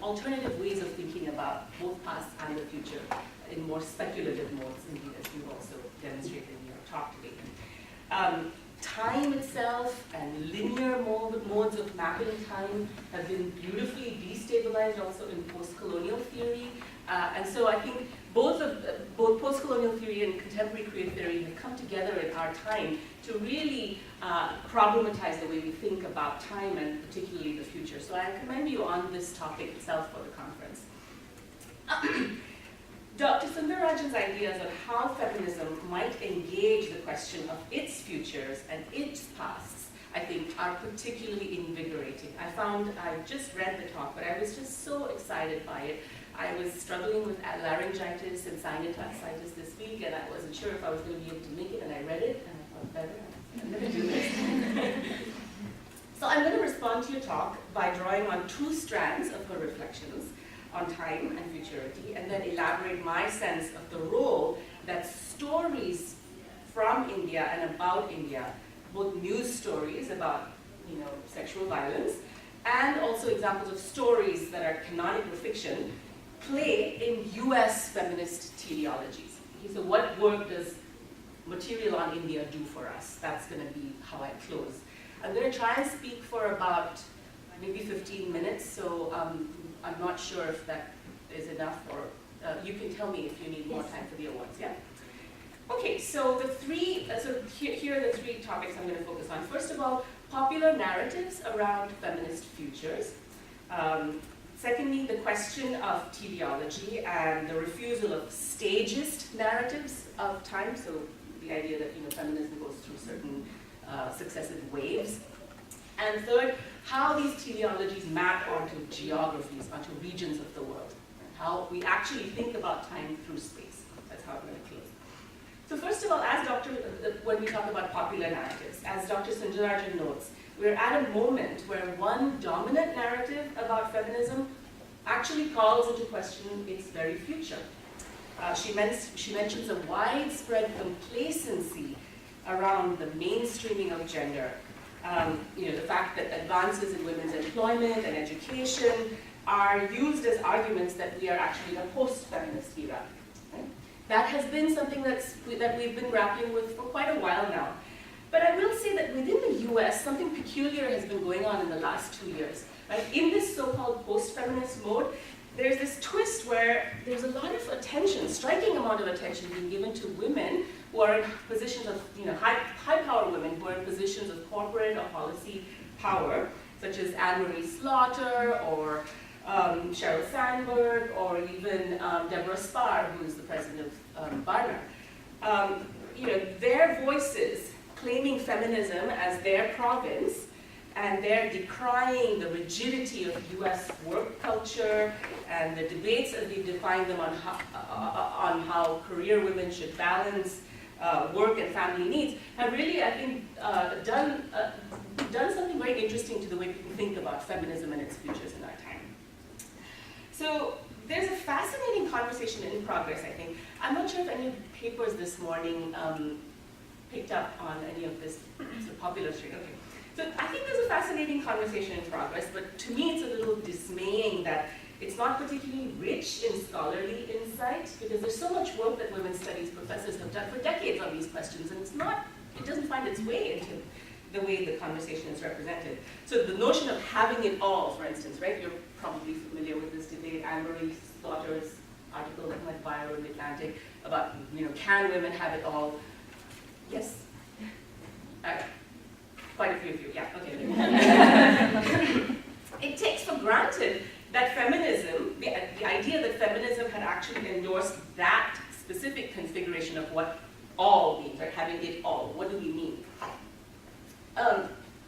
alternative ways of thinking about both past and the future in more speculative modes, indeed, as you've also demonstrated in your talk today. Time itself and linear modes of mapping time have been beautifully destabilized also in post-colonial theory. And so I think both post-colonial theory and contemporary queer theory have come together in our time to really problematize the way we think about time and particularly the future. So I commend you on this topic itself for the conference. Dr. Sundararajan's ideas on how feminism might engage the question of its futures and its pasts I think, are particularly invigorating. I just read the talk, but I was just so excited by it. I was struggling with laryngitis and sinusitis this week, and I wasn't sure if I was going to be able to make it, and I read it, and I thought, better, I'm going to do this. So I'm going to respond to your talk by drawing on two strands of her reflections on time and futurity, and then elaborate my sense of the role that stories from India and about India, both news stories about sexual violence, and also examples of stories that are canonical fiction, play in US feminist teleologies. Okay, so what work does material on India do for us? That's going to be how I close. I'm going to try and speak for about maybe 15 minutes, so I'm not sure if that is enough, or you can tell me if you need more time for the awards, yeah? Okay, so here are the three topics I'm going to focus on. First of all, popular narratives around feminist futures. Secondly, the question of teleology and the refusal of stagist narratives of time, so the idea that feminism goes through certain successive waves. And third, how these teleologies map onto geographies, onto regions of the world, and how we actually think about time through space. That's how I'm going to close. So first of all, when we talk about popular narratives, as Dr. Sundararajan notes, we're at a moment where one dominant narrative about feminism actually calls into question its very future. She mentions a widespread complacency around the mainstreaming of gender. The fact that advances in women's employment and education are used as arguments that we are actually in a post-feminist era. Right? That has been something that we've been grappling with for quite a while now. But I will say that within the US, something peculiar has been going on in the last 2 years. Right? In this so-called post-feminist mode, there's this twist where there's a lot of attention, striking amount of attention being given to women who are in positions of, high-power women who are in positions of corporate or policy power, such as Anne-Marie Slaughter or Sheryl Sandberg, or even Deborah Spar, who is the president of Barna. Their voices claiming feminism as their province, and they're decrying the rigidity of US work culture and the debates as we define them on how career women should balance work and family needs, have really, I think, done something very interesting to the way people think about feminism and its futures in our time. So there's a fascinating conversation in progress, I think. I'm not sure if any of the papers this morning picked up on any of this popular stream. Okay. So I think there's a fascinating conversation in progress, but to me it's a little dismaying that it's not particularly rich in scholarly insight, because there's so much work that women's studies professors have done for decades on these questions, and it doesn't find its way into the way the conversation is represented. So the notion of having it all, for instance, right? You're probably familiar with this debate, Anne-Marie Slaughter's article that went viral in the Atlantic about, can women have it all? Yes? Quite a few of you, yeah, okay. It takes for granted that feminism, the idea that feminism had actually endorsed that specific configuration of what all means, right? Having it all. What do we mean?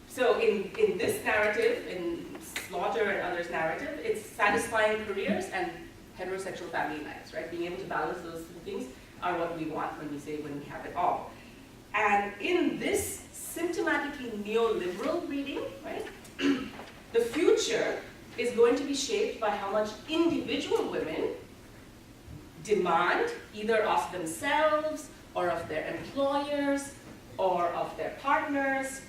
So in this narrative, in Slaughter and others' narrative, it's satisfying careers and heterosexual family lives, right? Being able to balance those two things are what we want when we have it all. And in this symptomatically neoliberal reading, right, the future is going to be shaped by how much individual women demand, either of themselves or of their employers or of their partners.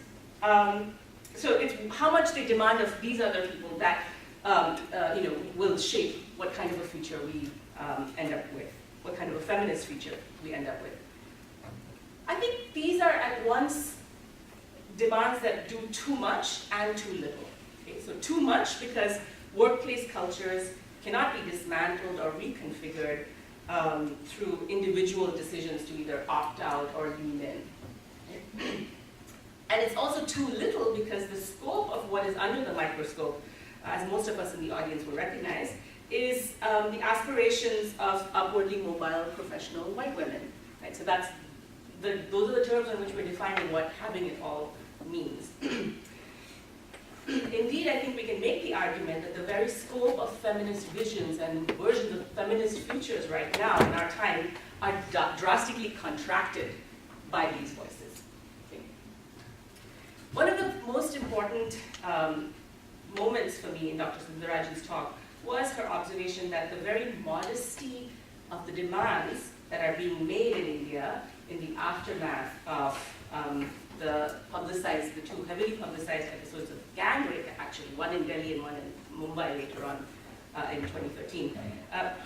So it's how much they demand of these other people that will shape what kind of a future we end up with, what kind of a feminist future we end up with. I think these are at once demands that do too much and too little. Okay? So too much because workplace cultures cannot be dismantled or reconfigured through individual decisions to either opt out or lean in. Okay? And it's also too little because the scope of what is under the microscope, as most of us in the audience will recognize, is the aspirations of upwardly mobile professional white women. Right? So those are the terms in which we're defining what having it all means. Indeed, I think we can make the argument that the very scope of feminist visions and versions of feminist futures right now in our time are drastically contracted by these voices. Okay. One of the most important moments for me in Dr. Sundaraj's talk was her observation that the very modesty of the demands that are being made in India in the aftermath of the two heavily publicized episodes of gang rape, actually, one in Delhi and one in Mumbai later on in 2013.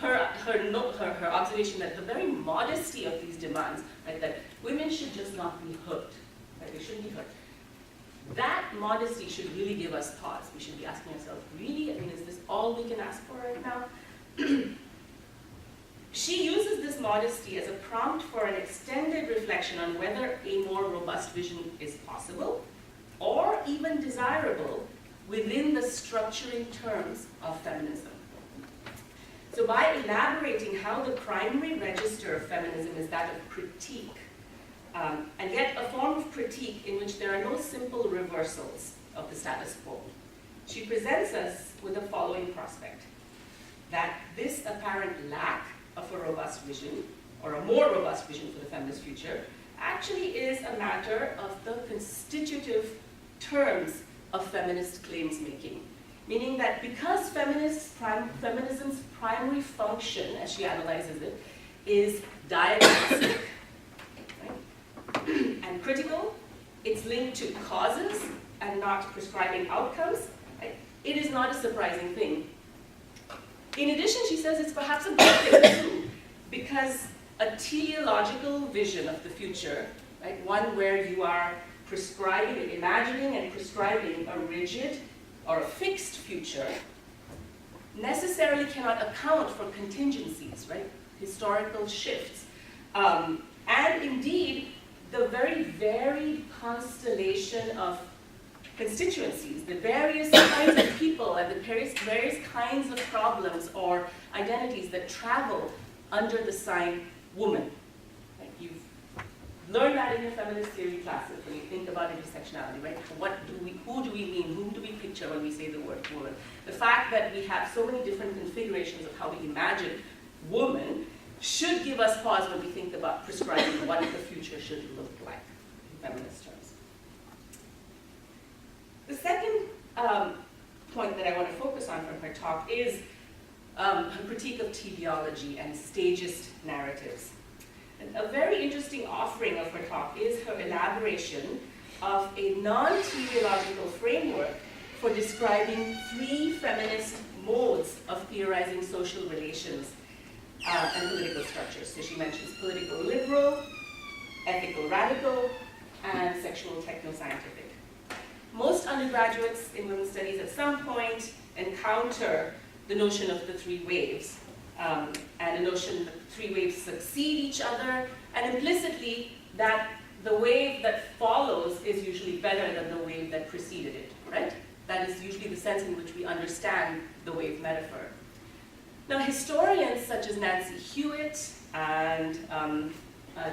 Her observation that the very modesty of these demands, right, that women should just not be hurt, right, they shouldn't be hurt. That modesty should really give us pause. We should be asking ourselves, really? I mean, is this all we can ask for right now? She uses this modesty as a prompt for an extended reflection on whether a more robust vision is possible or even desirable within the structuring terms of feminism. So by elaborating how the primary register of feminism is that of critique, and yet a form of critique in which there are no simple reversals of the status quo, she presents us with the following prospect: that this apparent lack of a robust vision, or a more robust vision for the feminist future, actually is a matter of the constitutive terms of feminist claims making. Meaning that because feminism's primary function, as she analyzes it, is diagnostic, right, and critical, it's linked to causes and not prescribing outcomes, right, it is not a surprising thing. In addition, she says it's perhaps a good thing too, because a teleological vision of the future, right, one where you are prescribing, imagining and prescribing a rigid or a fixed future, necessarily cannot account for contingencies, right, historical shifts. And indeed, the very varied constellation of constituencies, the various kinds of people and the various kinds of problems or identities that travel under the sign woman. Right? You've learned that in your feminist theory classes when you think about intersectionality, right? Who do we mean, whom do we picture when we say the word woman? The fact that we have so many different configurations of how we imagine woman should give us pause when we think about prescribing what the future should look like in feminist terms. The second point that I want to focus on from her talk is her critique of teleology and stagist narratives. And a very interesting offering of her talk is her elaboration of a non-teleological framework for describing three feminist modes of theorizing social relations and political structures. So she mentions political liberal, ethical radical, and sexual techno-scientific. Most undergraduates in women's studies at some point encounter the notion of the three waves, and a notion that three waves succeed each other, and implicitly that the wave that follows is usually better than the wave that preceded it, right? That is usually the sense in which we understand the wave metaphor. Now, historians such as Nancy Hewitt and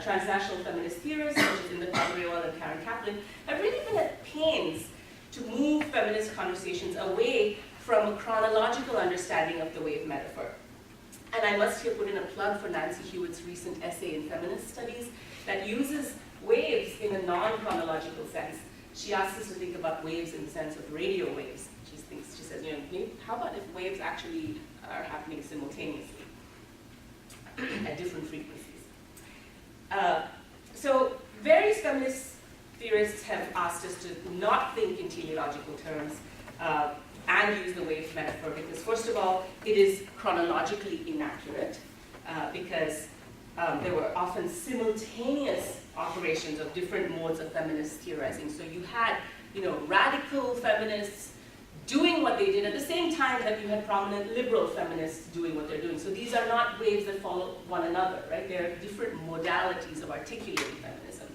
transnational feminist theorists such as Inda Kabriwal and Karen Kaplan have really been at pains to move feminist conversations away from a chronological understanding of the wave metaphor. And I must here put in a plug for Nancy Hewitt's recent essay in feminist studies that uses waves in a non-chronological sense. She asks us to think about waves in the sense of radio waves. She says, you know, how about if waves actually are happening simultaneously at different frequencies? So various feminist theorists have asked us to not think in teleological terms and use the wave metaphor because, first of all, it is chronologically inaccurate because there were often simultaneous operations of different modes of feminist theorizing. So you had, you know, radical feminists doing what they did at the same time that you had prominent liberal feminists doing what they're doing. So these are not waves that follow one another, right? They're different modalities of articulating feminism.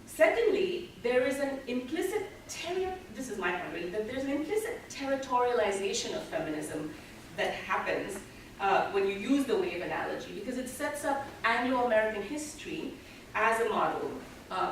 Secondly, there is an implicit, this is my point really, that there's an implicit territorialization of feminism that happens when you use the wave analogy, because it sets up Anglo-American history as a model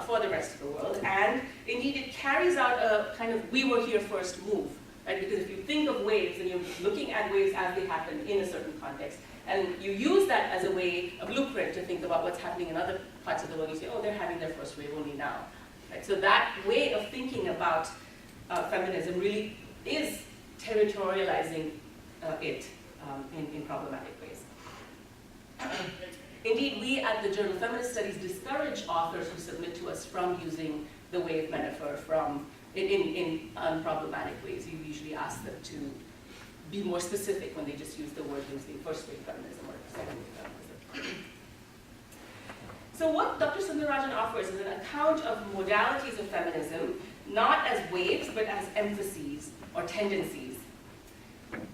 for the rest of the world. And indeed, it carries out a kind of we were here first move. Right? Because if you think of waves and you're looking at waves as they happen in a certain context, and you use that as a way, a blueprint to think about what's happening in other parts of the world, you say, oh, they're having their first wave only now. Right? So that way of thinking about feminism really is territorializing it in problematic ways. Indeed, we at the Journal of Feminist Studies discourage authors who submit to us from using the wave metaphor in unproblematic ways. You usually ask them to be more specific when they just use the word using first wave feminism or second wave feminism. So what Dr. Sundararajan offers is an account of modalities of feminism, not as waves, but as emphases or tendencies.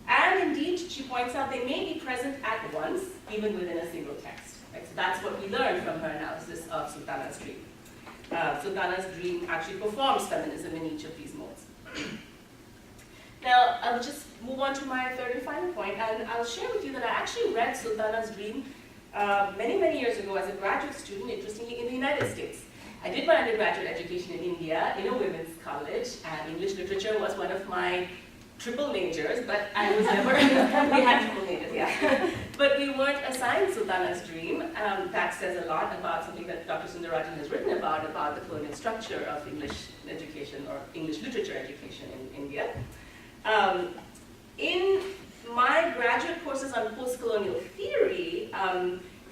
And indeed, she points out they may be present at once, even within a single text. Right? So that's what we learned from her analysis of Sultana's dream. Sultana's dream actually performs feminism in each of these modes. Now, I'll just move on to my third and final point, and I'll share with you that I actually read Sultana's dream many, many years ago as a graduate student, interestingly, in the United States. I did my undergraduate education in India, in a women's college, and English literature was one of my triple majors, but I was never, we had triple majors, yeah. But we weren't assigned Sultana's dream. That says a lot about something that Dr. Sundararajan has written about the colonial structure of English education or English literature education in India. In my graduate courses on post-colonial theory,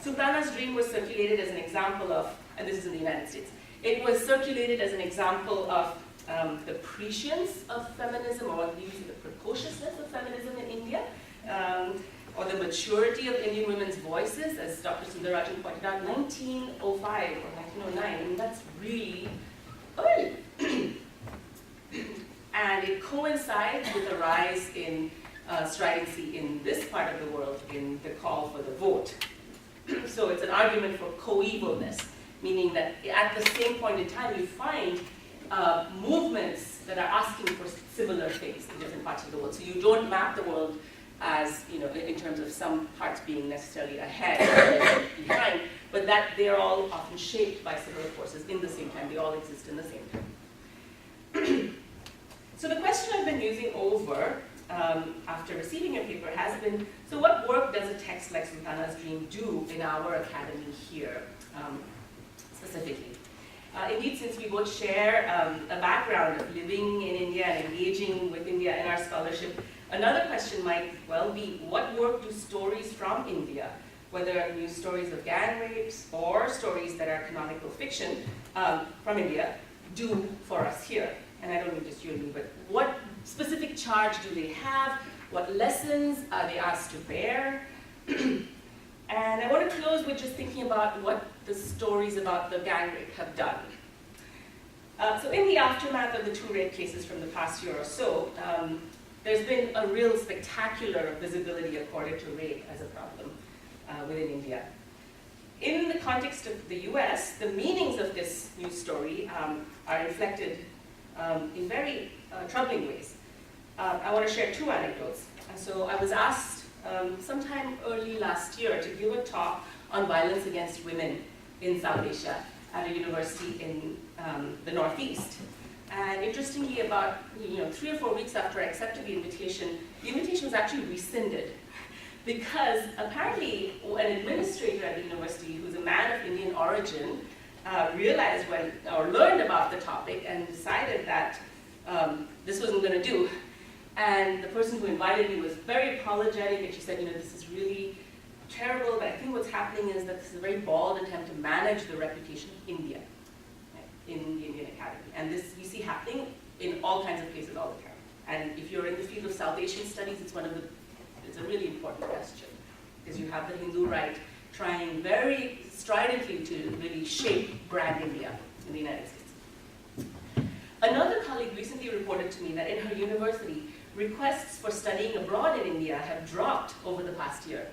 Sultana's dream was circulated as an example of, and this is in the United States, it was circulated as an example of the prescience of feminism, or what we use the precociousness of feminism in India, or the maturity of Indian women's voices, as Dr. Sundararajan pointed out, 1905 or 1909, I mean, that's really early. And it coincides with a rise in stridency in this part of the world in the call for the vote. So it's an argument for coevalness, meaning that at the same point in time you find movements that are asking for similar things in different parts of the world. So you don't map the world as, you know, in terms of some parts being necessarily ahead or behind, but that they're all often shaped by similar forces in the same time. They all exist in the same time. So the question I've been using over after receiving your paper has been, so what work does a text like Sultana's Dream do in our academy here, specifically? Indeed, since we both share a background of living in India and engaging with India in our scholarship, another question might well be, what work do stories from India, whether news stories of gang rapes or stories that are canonical fiction from India, do for us here? And I don't mean just you and me, but what specific charge do they have? What lessons are they asked to bear? And I want to close with just thinking about what the stories about the gang rape have done. So in the aftermath of the 2 rape cases from the past year or so, there's been a real spectacular visibility accorded to rape as a problem within India. In the context of the US, the meanings of this news story are inflected in very troubling ways. I want to share 2 anecdotes. So I was asked sometime early last year to give a talk on violence against women in South Asia at a university in the Northeast. And interestingly, about 3 or 4 weeks after I accepted the invitation was actually rescinded because apparently an administrator at the university who's a man of Indian origin realized or learned about the topic and decided that this wasn't going to do. And the person who invited me was very apologetic, and she said, this is really terrible, but I think what's happening is that this is a very bold attempt to manage the reputation of India, right, in the Indian Academy. And this we see happening in all kinds of places all the time. And if you're in the field of South Asian studies, it's a really important question, because you have the Hindu right trying very stridently to really shape brand India in the United States. Another colleague recently reported to me that in her university, requests for studying abroad in India have dropped over the past year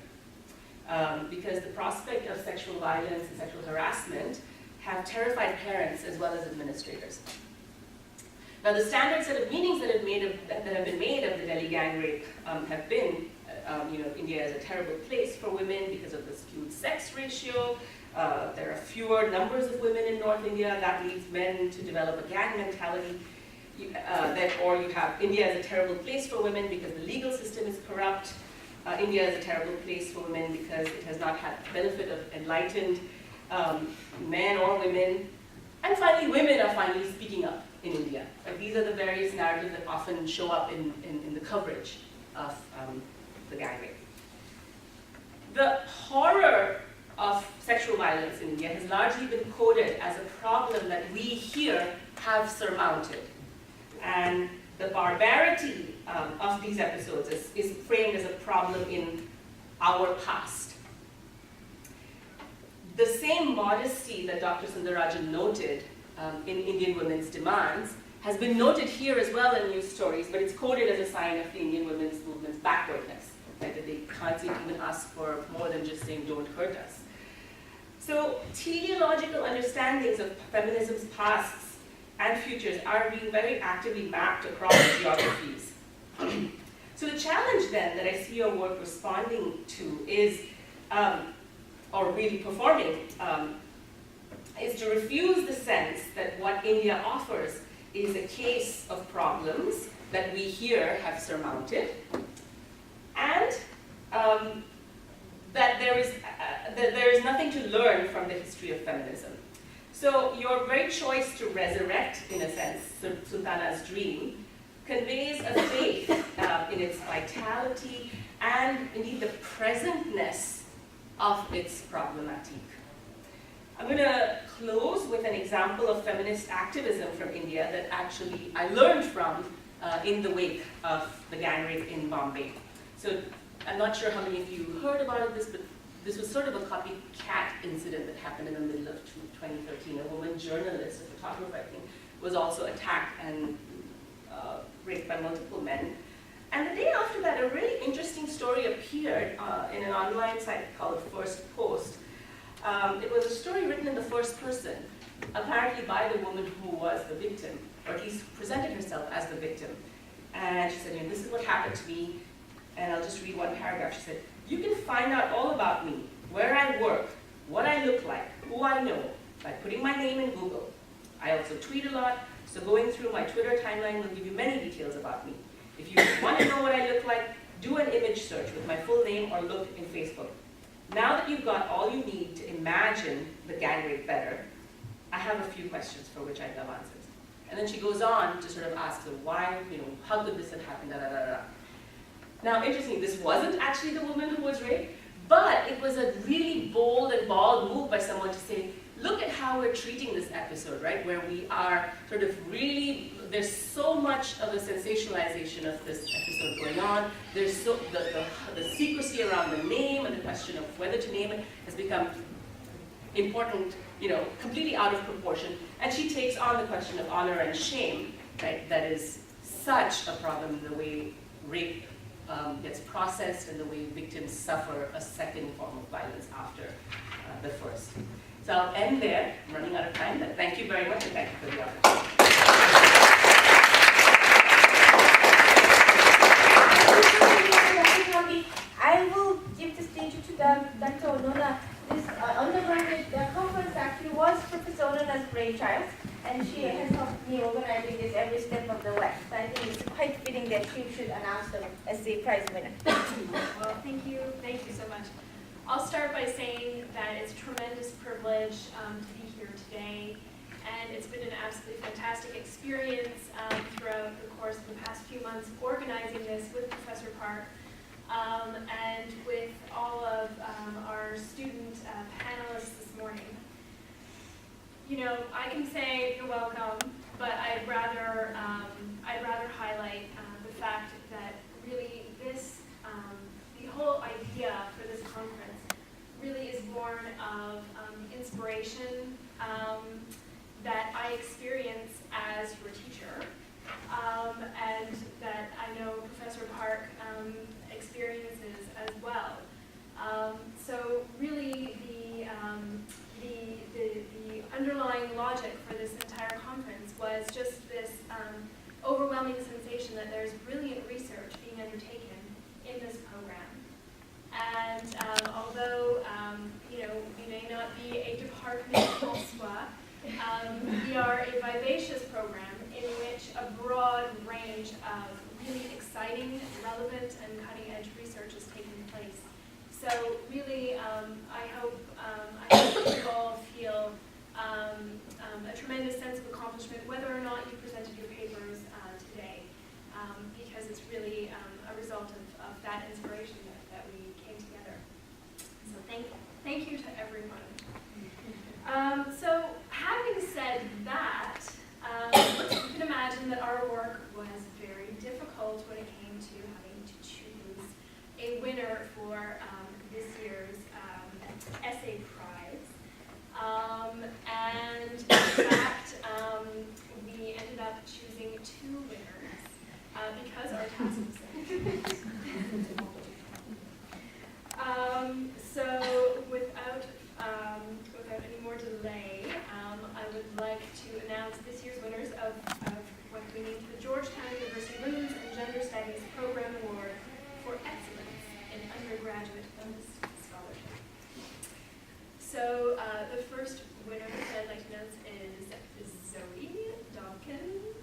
because the prospect of sexual violence and sexual harassment have terrified parents as well as administrators. Now, the standard set of meanings that have been made of the Delhi gang rape have been India is a terrible place for women because of the skewed sex ratio. There are fewer numbers of women in North India. That leads men to develop a gang mentality. Or you have India is a terrible place for women because the legal system is corrupt. India is a terrible place for women because it has not had the benefit of enlightened men or women. And finally, women are finally speaking up in India. These are the various narratives that often show up in the coverage of the gang rape. The horror of sexual violence in India has largely been coded as a problem that we here have surmounted. And the barbarity of these episodes is framed as a problem in our past. The same modesty that Dr. Sundararajan noted in Indian women's demands has been noted here as well in news stories, but it's coded as a sign of the Indian women's movement's backwardness, right? That they can't seem to even ask for more than just saying, don't hurt us. So teleological understandings of feminism's pasts and futures are being very actively mapped across geographies. So the challenge then that I see your work responding to is, or really performing, is to refuse the sense that what India offers is a case of problems that we here have surmounted, and that there is nothing to learn from the history of feminism. So your very choice to resurrect, in a sense, Sultana's dream conveys a faith in its vitality and indeed the presentness of its problematique. I'm going to close with an example of feminist activism from India that actually I learned from in the wake of the gang rape in Bombay. So I'm not sure how many of you heard about this, but this was sort of a copycat incident that happened in the middle of 2013. A woman journalist, a photographer, I think, was also attacked and raped by multiple men. And the day after that, a really interesting story appeared in an online site called First Post. It was a story written in the first person, apparently by the woman who was the victim, or at least presented herself as the victim. And she said, this is what happened to me. And I'll just read one paragraph. She said, you can find out all about me, where I work, what I look like, who I know, by putting my name in Google. I also tweet a lot, so going through my Twitter timeline will give you many details about me. If you want to know what I look like, do an image search with my full name or look in Facebook. Now that you've got all you need to imagine the gang rape better, I have a few questions for which I'd love answers. And then she goes on to sort of ask them why, how could this have happened, da da da da. Now, interestingly, this wasn't actually the woman who was raped, but it was a really bold and bald move by someone to say, look at how we're treating this episode, right? Where we are sort of really, there's so much of the sensationalization of this episode going on. There's so, the secrecy around the name and the question of whether to name it has become important, completely out of proportion. And she takes on the question of honor and shame, right? That is such a problem in the way rape gets processed and the way victims suffer a second form of violence after the first. So I'll end there. I'm running out of time, but thank you very much and thank you for the opportunity. I will give the stage to Dr. Onona. This undergraduate conference actually was Professor Onona's brainchild, and she has helped me organizing this every step of the way. So I think it's quite fitting that she should announce them as the prize winner. Well, thank you so much. I'll start by saying that it's a tremendous privilege to be here today, and it's been an absolutely fantastic experience throughout the course of the past few months organizing this with Professor Park and with all of our student panelists this morning. I can say you're welcome, but I'd rather highlight the fact that really this, the whole idea for this conference really is born of inspiration that I experience as your teacher, and that I know Professor Park experiences as well. So really the underlying logic for this entire conference was just this overwhelming sensation that there's brilliant research being undertaken in this program. really a result of that inspiration that we came together. So thank you to everyone. So having said that, you can imagine that our work was very difficult when it came to having to choose a winner for this year's essay prize. And in fact, we ended up choosing 2 winners because our task was so without any more delay, I would like to announce this year's winners of what we named the Georgetown University Women's and Gender Studies Program Award for Excellence in Undergraduate Scholarship. So the first winner that I'd like to announce is Zoe Dawkins.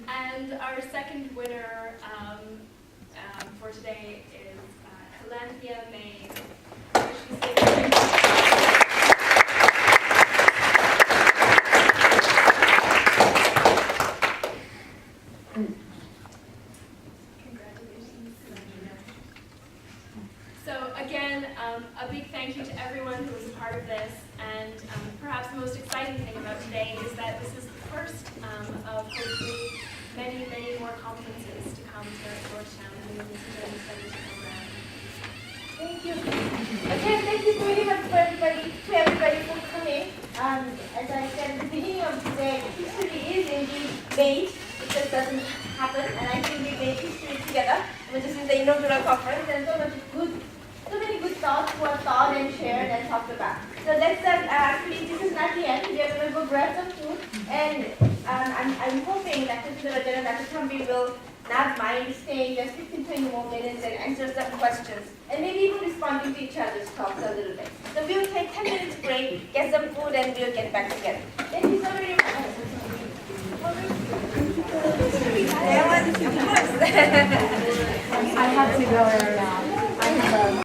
And our second winner for today is Helanthia May. Congratulations, Helanthia. So again, a big thank you to everyone who was a part of this, and perhaps the most exciting thing about today is that this is the first of hopefully many, many more conferences to come here at Georgetown and the Women's and Gender Studies program. Thank you. Again, thank you very much for everybody for coming. As I said at the beginning of the day, history is indeed made. It just doesn't happen, and I think we made history together. This is the inaugural conference, and so many good thoughts were thought and shared and talked about. So let's actually, this is not the end. We are going to go grab some food, and I'm hoping that Dr. Sundararajan and Dr. Thambi will not mind staying just 15-20 more minutes and answer some questions, and maybe even responding to each other's talks a little bit. So we'll take 10 minutes break, get some food, and we'll get back together. Thank you so very much. I have to go now. I have a